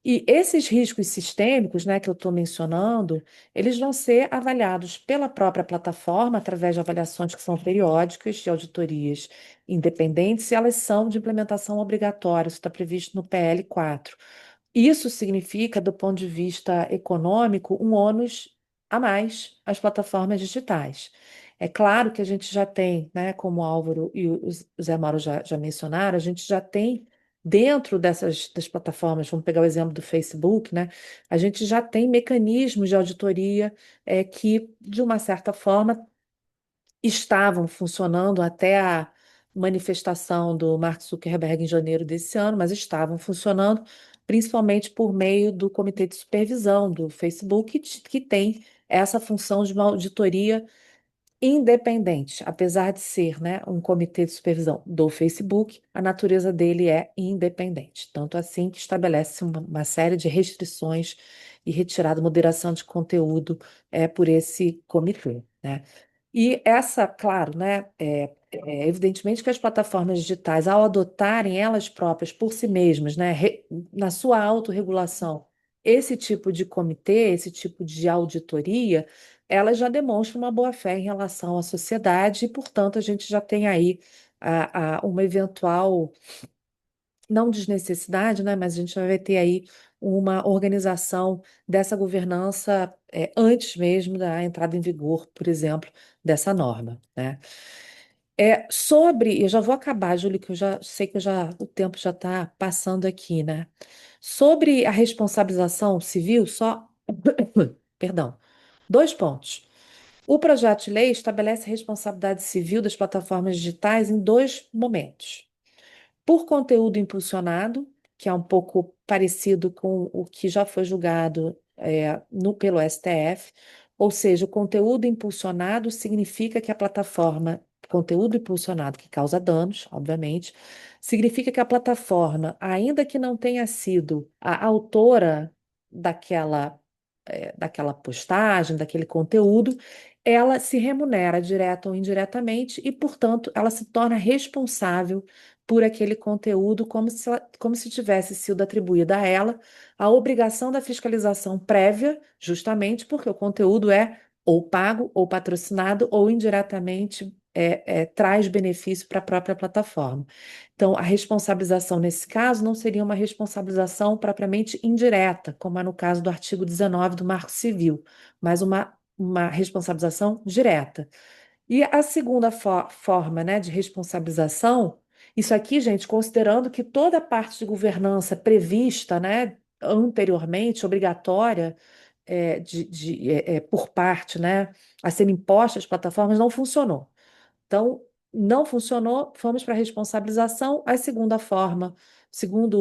E esses riscos sistêmicos, né, que eu estou mencionando, eles vão ser avaliados pela própria plataforma, através de avaliações que são periódicas, de auditorias independentes, e elas são de implementação obrigatória, isso está previsto no PL 4. Isso significa, do ponto de vista econômico, um ônus a mais às plataformas digitais. É claro que a gente já tem, né, como o Álvaro e o Zé Mauro já mencionaram, a gente já tem dentro das plataformas, vamos pegar o exemplo do Facebook, né, a gente já tem mecanismos de auditoria que, de uma certa forma, estavam funcionando até a manifestação do Mark Zuckerberg em janeiro desse ano, mas estavam funcionando principalmente por meio do Comitê de Supervisão do Facebook, que tem essa função de uma auditoria independente, apesar de ser, né, um comitê de supervisão do Facebook, a natureza dele é independente. Tanto assim que estabelece uma série de restrições e retirada, moderação de conteúdo por esse comitê, né? E essa, claro, né, evidentemente que as plataformas digitais, ao adotarem elas próprias por si mesmas, né, na sua autorregulação, esse tipo de comitê, esse tipo de auditoria, elas já demonstram uma boa-fé em relação à sociedade e, portanto, a gente já tem aí uma eventual, não desnecessidade, né, mas a gente vai ter aí uma organização dessa governança antes mesmo da entrada em vigor, por exemplo, dessa norma, né? Eu já vou acabar, Júlio, que eu já sei que o tempo já está passando aqui, né? Sobre a responsabilização civil, só, perdão, 2 pontos. O projeto de lei estabelece a responsabilidade civil das plataformas digitais em 2 momentos. Por conteúdo impulsionado, que é um pouco parecido com o que já foi julgado pelo STF, ou seja, o conteúdo impulsionado significa que a plataforma, conteúdo impulsionado que causa danos, obviamente, significa que a plataforma, ainda que não tenha sido a autora daquela postagem, daquele conteúdo, ela se remunera direta ou indiretamente e, portanto, ela se torna responsável por aquele conteúdo, como se tivesse sido atribuída a ela a obrigação da fiscalização prévia, justamente porque o conteúdo é ou pago, ou patrocinado, ou indiretamente traz benefício para a própria plataforma. Então, a responsabilização nesse caso não seria uma responsabilização propriamente indireta, como é no caso do artigo 19 do Marco Civil, mas uma responsabilização direta. E a segunda forma, né, de responsabilização, isso aqui, gente, considerando que toda a parte de governança prevista, né, anteriormente, obrigatória, por parte, né, a ser imposta às plataformas, não funcionou. Então, não funcionou, fomos para a responsabilização. A segunda forma, segunda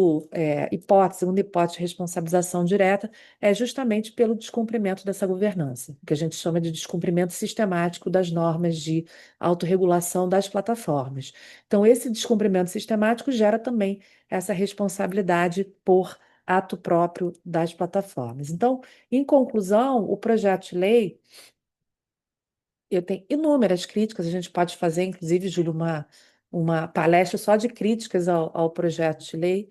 hipótese de responsabilização direta é justamente pelo descumprimento dessa governança, que a gente chama de descumprimento sistemático das normas de autorregulação das plataformas. Então, esse descumprimento sistemático gera também essa responsabilidade por ato próprio das plataformas. Então, em conclusão, o projeto de lei eu tenho inúmeras críticas, a gente pode fazer, inclusive, Júlio, uma palestra só de críticas ao projeto de lei,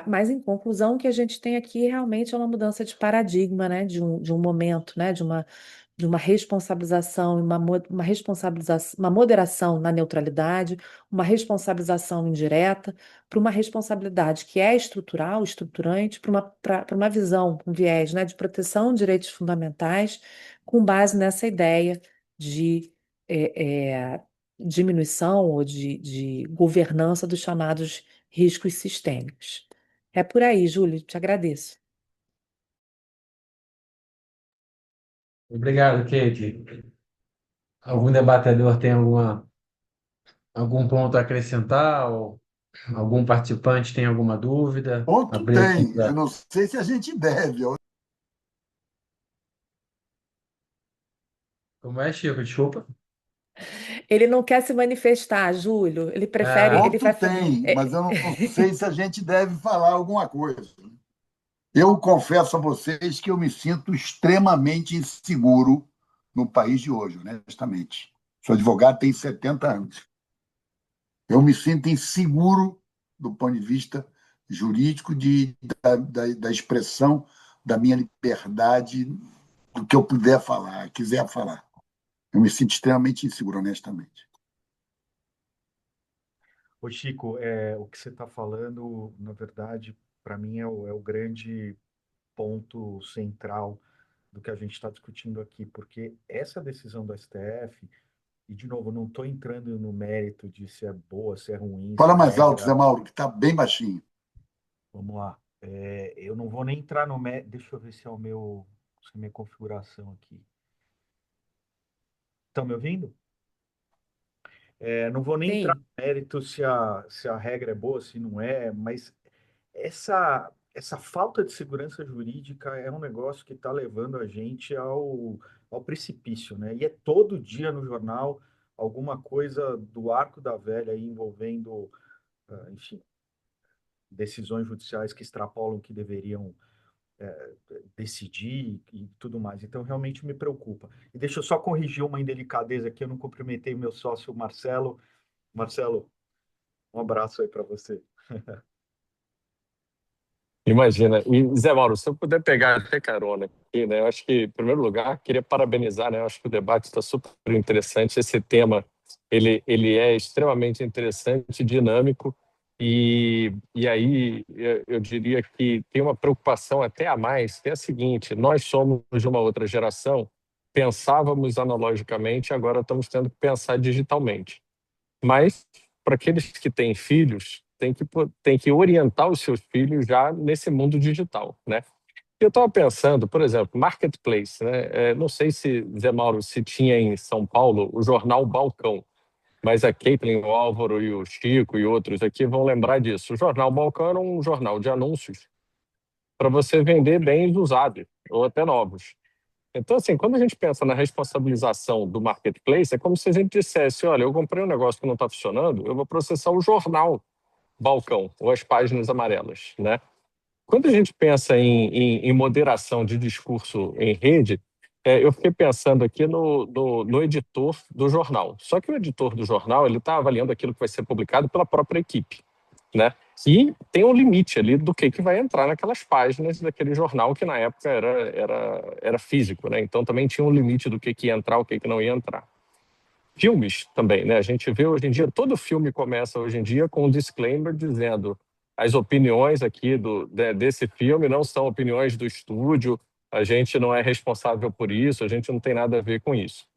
mas, em conclusão, o que a gente tem aqui realmente é uma mudança de paradigma, né, de um momento, né, de uma responsabilização, uma moderação na neutralidade, uma responsabilização indireta, para uma responsabilidade que é estrutural, estruturante, para uma visão, um viés, né, de proteção de direitos fundamentais, com base nessa ideia de diminuição ou de governança dos chamados riscos sistêmicos. É por aí, Júlio, te agradeço. Obrigado, Kate. Algum debatedor tem algum ponto a acrescentar? Ou algum participante tem alguma dúvida? Ponto Abrir aqui tem. Eu para. não sei se a gente deve. Como é, Chico? Desculpa. Ele não quer se manifestar, Júlio. Ele prefere, Ah, ele Ponto vai. tem, mas é, eu não sei se a gente deve falar alguma coisa. Eu confesso a vocês que eu me sinto extremamente inseguro no país de hoje, honestamente. Sou advogado, tenho 70 anos. Eu me sinto inseguro do ponto de vista jurídico da expressão da minha liberdade, do que eu puder falar, quiser falar. Eu me sinto extremamente inseguro, honestamente. Ô, Chico, o que você está falando, na verdade, para mim é o grande ponto central do que a gente está discutindo aqui, porque essa decisão do STF, e de novo, não estou entrando no mérito de se é boa, se é ruim, se Fala a mais alto, Zé regra. Mauro, que está bem baixinho. Vamos lá. Eu não vou nem entrar no mérito. Deixa eu ver se é se é a minha configuração aqui. Estão me ouvindo? Não vou nem entrar sim, no mérito se a regra é boa, se não é, mas essa essa falta de segurança jurídica é um negócio que está levando a gente ao precipício, né? E é todo dia no jornal alguma coisa do arco da velha aí envolvendo, enfim, decisões judiciais que extrapolam o que deveriam decidir e tudo mais. Então, realmente me preocupa. E deixa eu só corrigir uma indelicadeza aqui, eu não cumprimentei meu sócio Marcelo. Marcelo, um abraço aí para você. Imagina. E, Zé Mauro, se eu puder pegar até carona aqui, né? Eu acho que, em primeiro lugar, queria parabenizar, né? Eu acho que o debate está super interessante. Esse tema, ele é extremamente interessante, dinâmico, e aí eu diria que tem uma preocupação até a mais, que é a seguinte: nós somos de uma outra geração, pensávamos analogicamente, agora estamos tendo que pensar digitalmente. Mas, para aqueles que têm filhos, tem que orientar os seus filhos já nesse mundo digital, né? Eu estava pensando, por exemplo, marketplace, né? Não sei se, Zé Mauro, se tinha em São Paulo o jornal Balcão, mas a Caitlin, o Álvaro e o Chico e outros aqui vão lembrar disso. O jornal Balcão era um jornal de anúncios para você vender bens usados ou até novos. Então, assim, quando a gente pensa na responsabilização do marketplace, é como se a gente dissesse: olha, eu comprei um negócio que não está funcionando, eu vou processar o jornal Balcão, ou as páginas amarelas, né? Quando a gente pensa em moderação de discurso em rede, eu fiquei pensando aqui no editor do jornal. Só que o editor do jornal ele está avaliando aquilo que vai ser publicado pela própria equipe, né? E tem um limite ali do que vai entrar naquelas páginas daquele jornal que na época era físico, né? Então também tinha um limite do que ia entrar, o que não ia entrar. Filmes também, né? A gente vê hoje em dia, todo filme começa hoje em dia com um disclaimer dizendo: as opiniões aqui desse filme não são opiniões do estúdio, a gente não é responsável por isso, a gente não tem nada a ver com isso.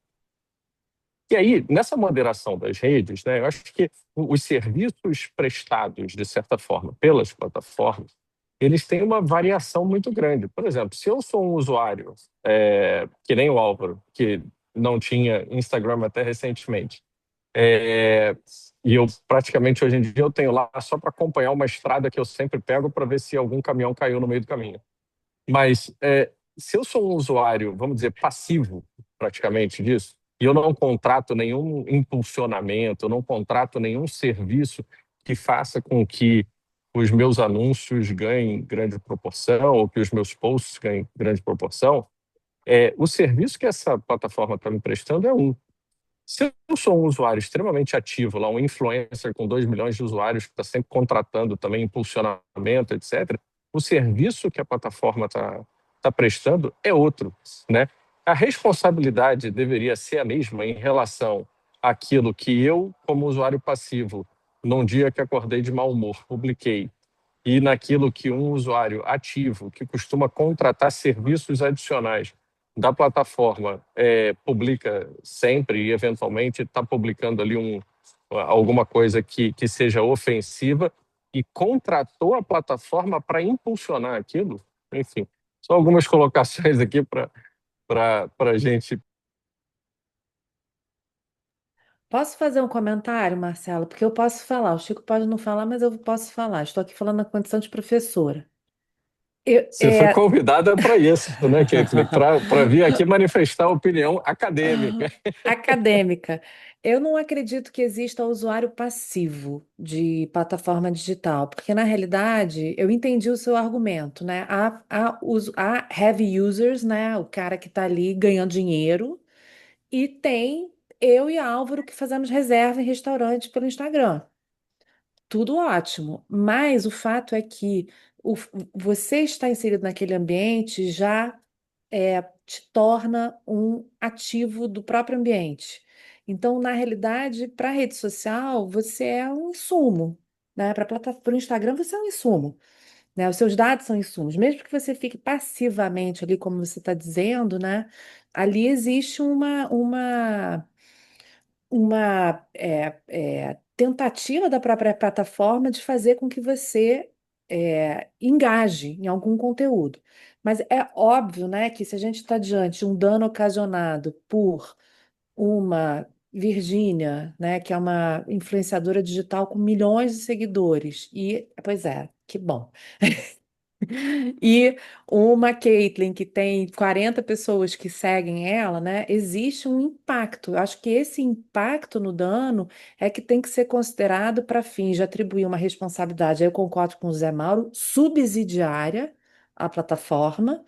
E aí, nessa moderação das redes, né, eu acho que os serviços prestados, de certa forma, pelas plataformas, eles têm uma variação muito grande. Por exemplo, se eu sou um usuário, que nem o Álvaro, que não tinha Instagram até recentemente, é, e eu praticamente hoje em dia eu tenho lá só para acompanhar uma estrada que eu sempre pego para ver se algum caminhão caiu no meio do caminho. Mas se eu sou um usuário, vamos dizer, passivo praticamente disso, e eu não contrato nenhum impulsionamento, eu não contrato nenhum serviço que faça com que os meus anúncios ganhem grande proporção ou que os meus posts ganhem grande proporção, o serviço que essa plataforma está me prestando é um. Se eu sou um usuário extremamente ativo, lá um influencer com 2 milhões de usuários que está sempre contratando também impulsionamento, etc., o serviço que a plataforma está prestando é outro, né? A responsabilidade deveria ser a mesma em relação àquilo que eu, como usuário passivo, num dia que acordei de mau humor, publiquei, e naquilo que um usuário ativo, que costuma contratar serviços adicionais da plataforma, publica sempre e, eventualmente, está publicando ali alguma coisa que seja ofensiva e contratou a plataforma para impulsionar aquilo. Enfim, só algumas colocações aqui para a gente. Posso fazer um comentário, Marcelo? Porque eu posso falar. O Chico pode não falar, mas eu posso falar. Estou aqui falando na condição de professora. Eu, Você foi é, convidada para isso, né, Caitlin? Para vir aqui manifestar a opinião acadêmica. Acadêmica. Eu não acredito que exista usuário passivo de plataforma digital, porque na realidade eu entendi o seu argumento, né? Há heavy users, né? O cara que está ali ganhando dinheiro, e tem eu e Álvaro que fazemos reserva em restaurante pelo Instagram. Tudo ótimo, mas o fato é que o- você estar inserido naquele ambiente já te torna um ativo do próprio ambiente. Então, na realidade, para a rede social, você é um insumo, né? Para o Instagram, você é um insumo, né? Os seus dados são insumos. Mesmo que você fique passivamente ali, como você está dizendo, né? Ali existe uma tentativa da própria plataforma de fazer com que você engaje em algum conteúdo. Mas é óbvio, né, que se a gente está diante de um dano ocasionado por uma Virgínia, né, que é uma influenciadora digital com milhões de seguidores, e, pois é, que bom. E uma Caitlyn que tem 40 pessoas que seguem ela, né? Existe um impacto. Eu acho que esse impacto no dano é que tem que ser considerado para fins de atribuir uma responsabilidade. Aí eu concordo com o Zé Mauro, subsidiária à plataforma,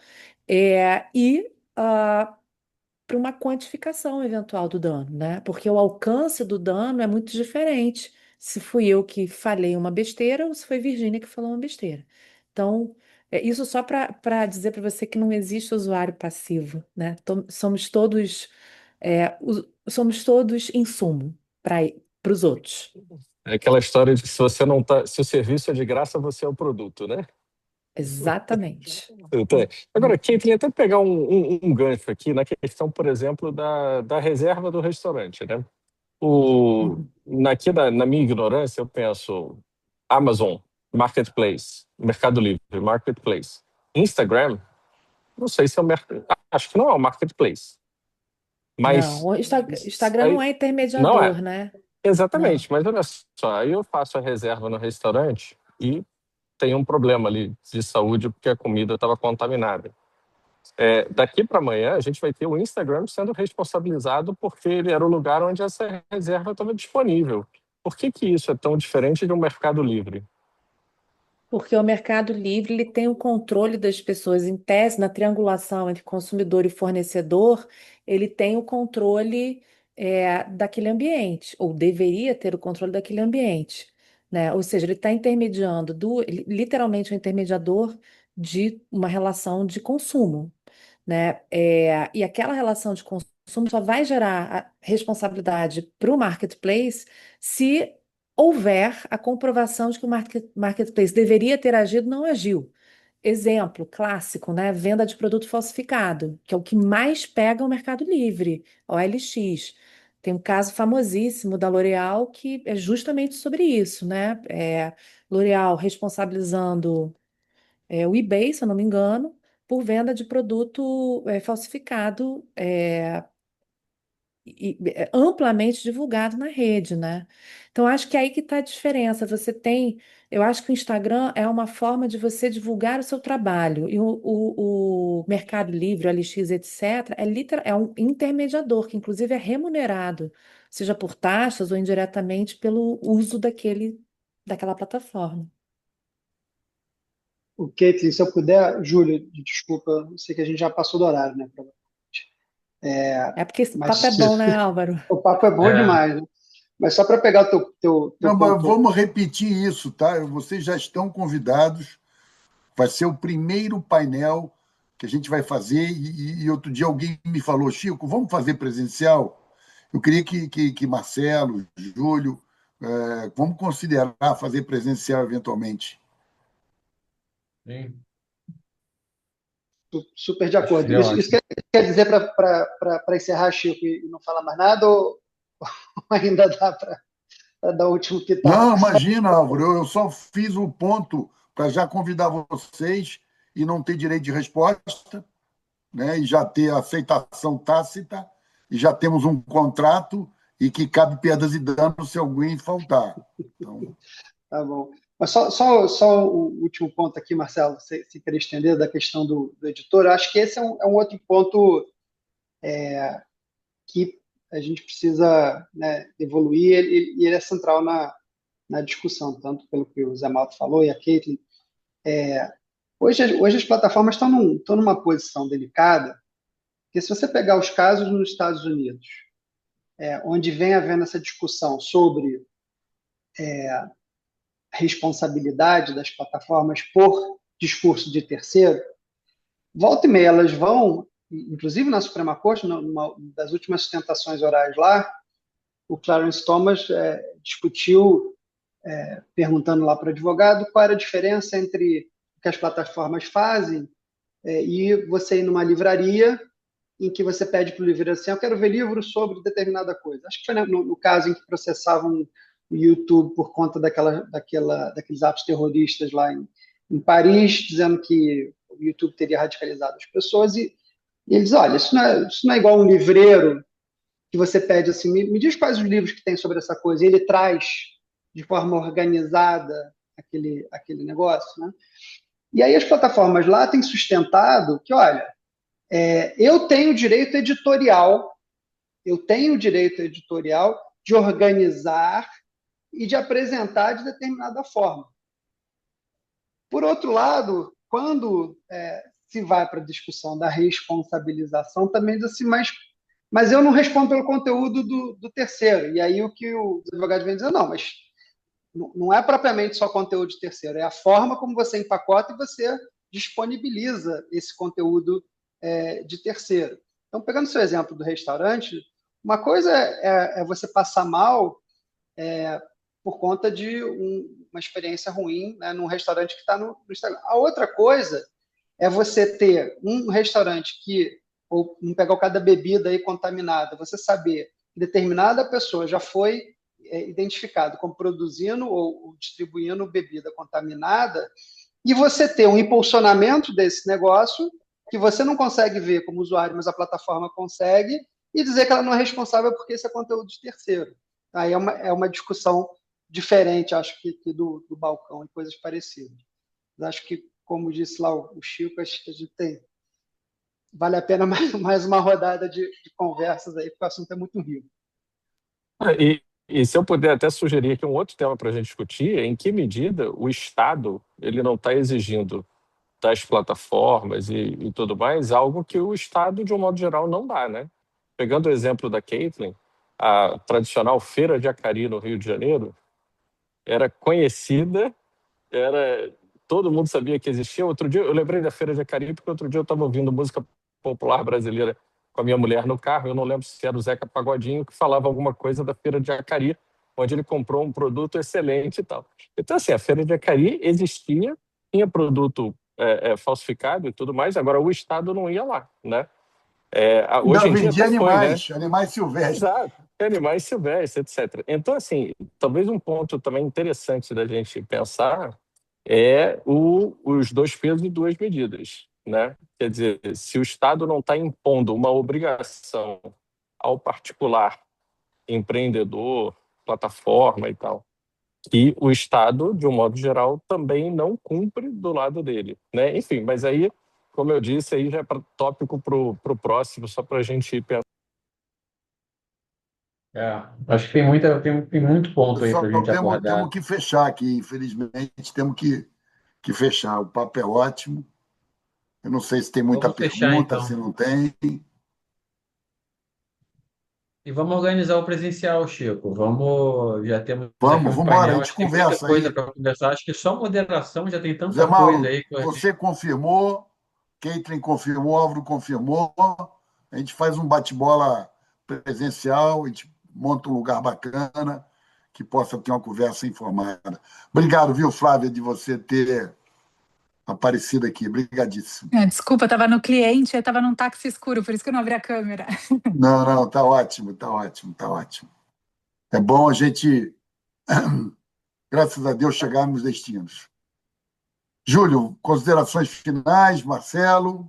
e para uma quantificação eventual do dano, né? Porque o alcance do dano é muito diferente se fui eu que falei uma besteira ou se foi Virgínia que falou uma besteira. Então, isso só para dizer para você que não existe usuário passivo, né? Somos todos insumo para os outros. É aquela história de que se você não tá, se o serviço é de graça, você é o produto, né? Exatamente. Então, agora, Caitlin, até pegar um gancho aqui na questão, por exemplo, da reserva do restaurante, né? Uhum. Na minha ignorância, eu penso Amazon, Marketplace, Mercado Livre, Marketplace. Instagram, não sei se é o mercado. Acho que não é o Marketplace. Não, Mas o Instagram não aí, é não é. intermediador, né? Não. Exatamente, mas olha só, aí eu faço a reserva no restaurante e tem um problema ali de saúde porque a comida estava contaminada. Daqui para amanhã, a gente vai ter o Instagram sendo responsabilizado porque ele era o lugar onde essa reserva estava disponível. Por que que isso é tão diferente de um Mercado Livre? Porque o Mercado Livre ele tem o controle das pessoas, em tese, na triangulação entre consumidor e fornecedor, ele tem o controle daquele ambiente, ou deveria ter o controle daquele ambiente, né? Ou seja, ele está intermediando, literalmente um intermediador de uma relação de consumo, né? E aquela relação de consumo só vai gerar a responsabilidade para o marketplace se houver a comprovação de que o marketplace deveria ter agido, não agiu. Exemplo clássico, né? Venda de produto falsificado, que é o que mais pega o Mercado Livre, OLX. Tem um caso famosíssimo da L'Oréal que é justamente sobre isso, né? L'Oréal responsabilizando o eBay, se eu não me engano, por venda de produto falsificado, amplamente divulgado na rede, né? Então, acho que é aí que está a diferença. Eu acho que o Instagram é uma forma de você divulgar o seu trabalho, e o Mercado Livre, o LX, etc., é um intermediador, que inclusive é remunerado, seja por taxas ou indiretamente pelo uso daquela plataforma. O Caitlin, se eu puder, Júlio, desculpa, eu sei que a gente já passou do horário, né? É porque esse papo é Mas bom, né, Álvaro? o papo é bom É, demais, né? Mas só para pegar o teu Não, mas ponto. vamos repetir isso, tá? Vocês já estão convidados. Vai ser o primeiro painel que a gente vai fazer. E outro dia alguém me falou, Chico, vamos fazer presencial? Eu queria que Marcelo, Júlio, vamos considerar fazer presencial eventualmente. sim, Super de acho que acordo. seria Isso ótimo. quer dizer para encerrar, Chico, e não falar mais nada, ou ainda dá para dar o último pitaco? Não, imagina, Álvaro, eu só fiz o ponto para já convidar vocês e não ter direito de resposta, né? E já ter aceitação tácita, e já temos um contrato e que cabe perdas e danos se alguém faltar. Então, Tá bom. Mas só o último ponto aqui, Marcelo, se querer estender da questão do editor, eu acho que esse é um outro ponto que a gente precisa, né, evoluir, e ele é central na discussão, tanto pelo que o Zé Malta falou e a Caitlin. Hoje as plataformas estão numa posição delicada, porque se você pegar os casos nos Estados Unidos, onde vem havendo essa discussão sobre responsabilidade das plataformas por discurso de terceiro, volta e meia elas vão, inclusive na Suprema Corte, numa das últimas sustentações orais lá, o Clarence Thomas discutiu, perguntando lá para o advogado qual era a diferença entre o que as plataformas fazem e você ir numa livraria em que você pede para o livreiro assim, eu quero ver livros sobre determinada coisa. Acho que foi no caso em que processavam o YouTube por conta daqueles atos terroristas lá em Paris, dizendo que o YouTube teria radicalizado as pessoas, e eles, olha, isso não é igual um livreiro que você pede assim, me diz quais os livros que tem sobre essa coisa, e ele traz de forma organizada aquele negócio, né? E aí as plataformas lá têm sustentado que, olha, eu tenho direito editorial, de organizar e de apresentar de determinada forma. Por outro lado, quando se vai para a discussão da responsabilização, também diz assim, mas eu não respondo pelo conteúdo do terceiro. E aí o que os advogados vêm dizer, não, mas não é propriamente só conteúdo de terceiro, é a forma como você empacota e você disponibiliza esse conteúdo de terceiro. Então, pegando o seu exemplo do restaurante, uma coisa é você passar mal por conta de uma experiência ruim, né, num restaurante que está no Instagram. A outra coisa é você ter um restaurante ou não pegar cada bebida aí contaminada, você saber que determinada pessoa já foi identificado como produzindo ou distribuindo bebida contaminada, e você ter um impulsionamento desse negócio que você não consegue ver como usuário, mas a plataforma consegue, e dizer que ela não é responsável porque esse é conteúdo de terceiro. Aí é uma discussão diferente, acho que do balcão e coisas parecidas. Mas acho que, como disse lá o Chico, acho que a gente vale a pena mais uma rodada de conversas aí, porque o assunto é muito rico. E se eu puder até sugerir aqui um outro tema para a gente discutir, é em que medida o Estado ele não está exigindo das plataformas e tudo mais, algo que o Estado, de um modo geral, não dá, né? Pegando o exemplo da Caitlin, a tradicional Feira de Acari no Rio de Janeiro era conhecida, todo mundo sabia que existia. Outro dia, eu lembrei da Feira de Acari porque outro dia eu estava ouvindo música popular brasileira com a minha mulher no carro, eu não lembro se era o Zeca Pagodinho que falava alguma coisa da Feira de Acari, onde ele comprou um produto excelente e tal. Então, assim, a Feira de Acari existia, tinha produto falsificado e tudo mais, agora o Estado não ia lá, né? Hoje Ainda em dia vendia até foi, né? animais silvestres. Exato, animais silvestres, etc. Então, assim, talvez um ponto também interessante da gente pensar é os dois pesos e duas medidas, né? Quer dizer, se o Estado não está impondo uma obrigação ao particular, empreendedor, plataforma e tal, que o Estado, de um modo geral, também não cumpre do lado dele, né? Enfim, mas aí, como eu disse, aí já é tópico para o próximo, só para a gente pensar. Acho que tem muito ponto aí para Pessoal, a gente temos abordar. que fechar aqui, infelizmente, temos que fechar. O papo é ótimo. Eu não sei se tem muita Vamos fechar, pergunta, então. se não tem. E vamos organizar o presencial, Chico. Já temos aqui Vamos um embora, a painel, gente acho que tem muita conversa coisa aí. para conversar. Acho que só moderação já tem Zé tanta coisa Mauro, aí que a gente... você confirmou, Caitlin confirmou, Álvaro confirmou. A gente faz um bate-bola presencial, a gente monta um lugar bacana que possa ter uma conversa informada. Obrigado, viu, Flávia, de você ter aparecido aqui. Obrigadíssimo. Desculpa, eu estava no cliente, eu estava num táxi escuro, por isso que eu não abri a câmera. Não, tá ótimo, tá ótimo, tá ótimo. É bom a gente, graças a Deus, chegar nos destinos. Júlio, considerações finais, Marcelo.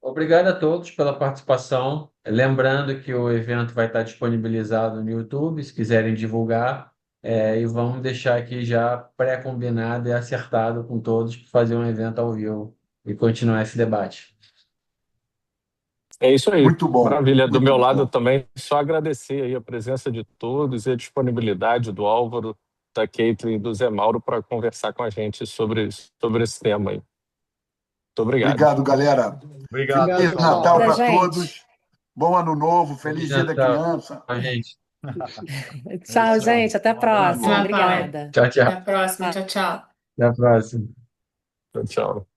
Obrigado a todos pela participação. Lembrando que o evento vai estar disponibilizado no YouTube, se quiserem divulgar. E vamos deixar aqui já pré-combinado e acertado com todos para fazer um evento ao vivo e continuar esse debate. É isso aí. Muito bom. Maravilha. Do Muito meu bom. lado também, só agradecer aí a presença de todos e a disponibilidade do Álvaro, da Caitlin e do Zé Mauro para conversar com a gente sobre esse tema aí. Muito obrigado. Obrigado, galera. Obrigado, Feliz pessoal. Natal Pra para gente. todos. Bom ano novo. Feliz Dia da Natal, Criança. gente. Tchau, gente. Até a próxima. Tchau, pai. Obrigada. Tchau, tchau. Até a próxima. Tchau, tchau. Até a próxima. Tchau.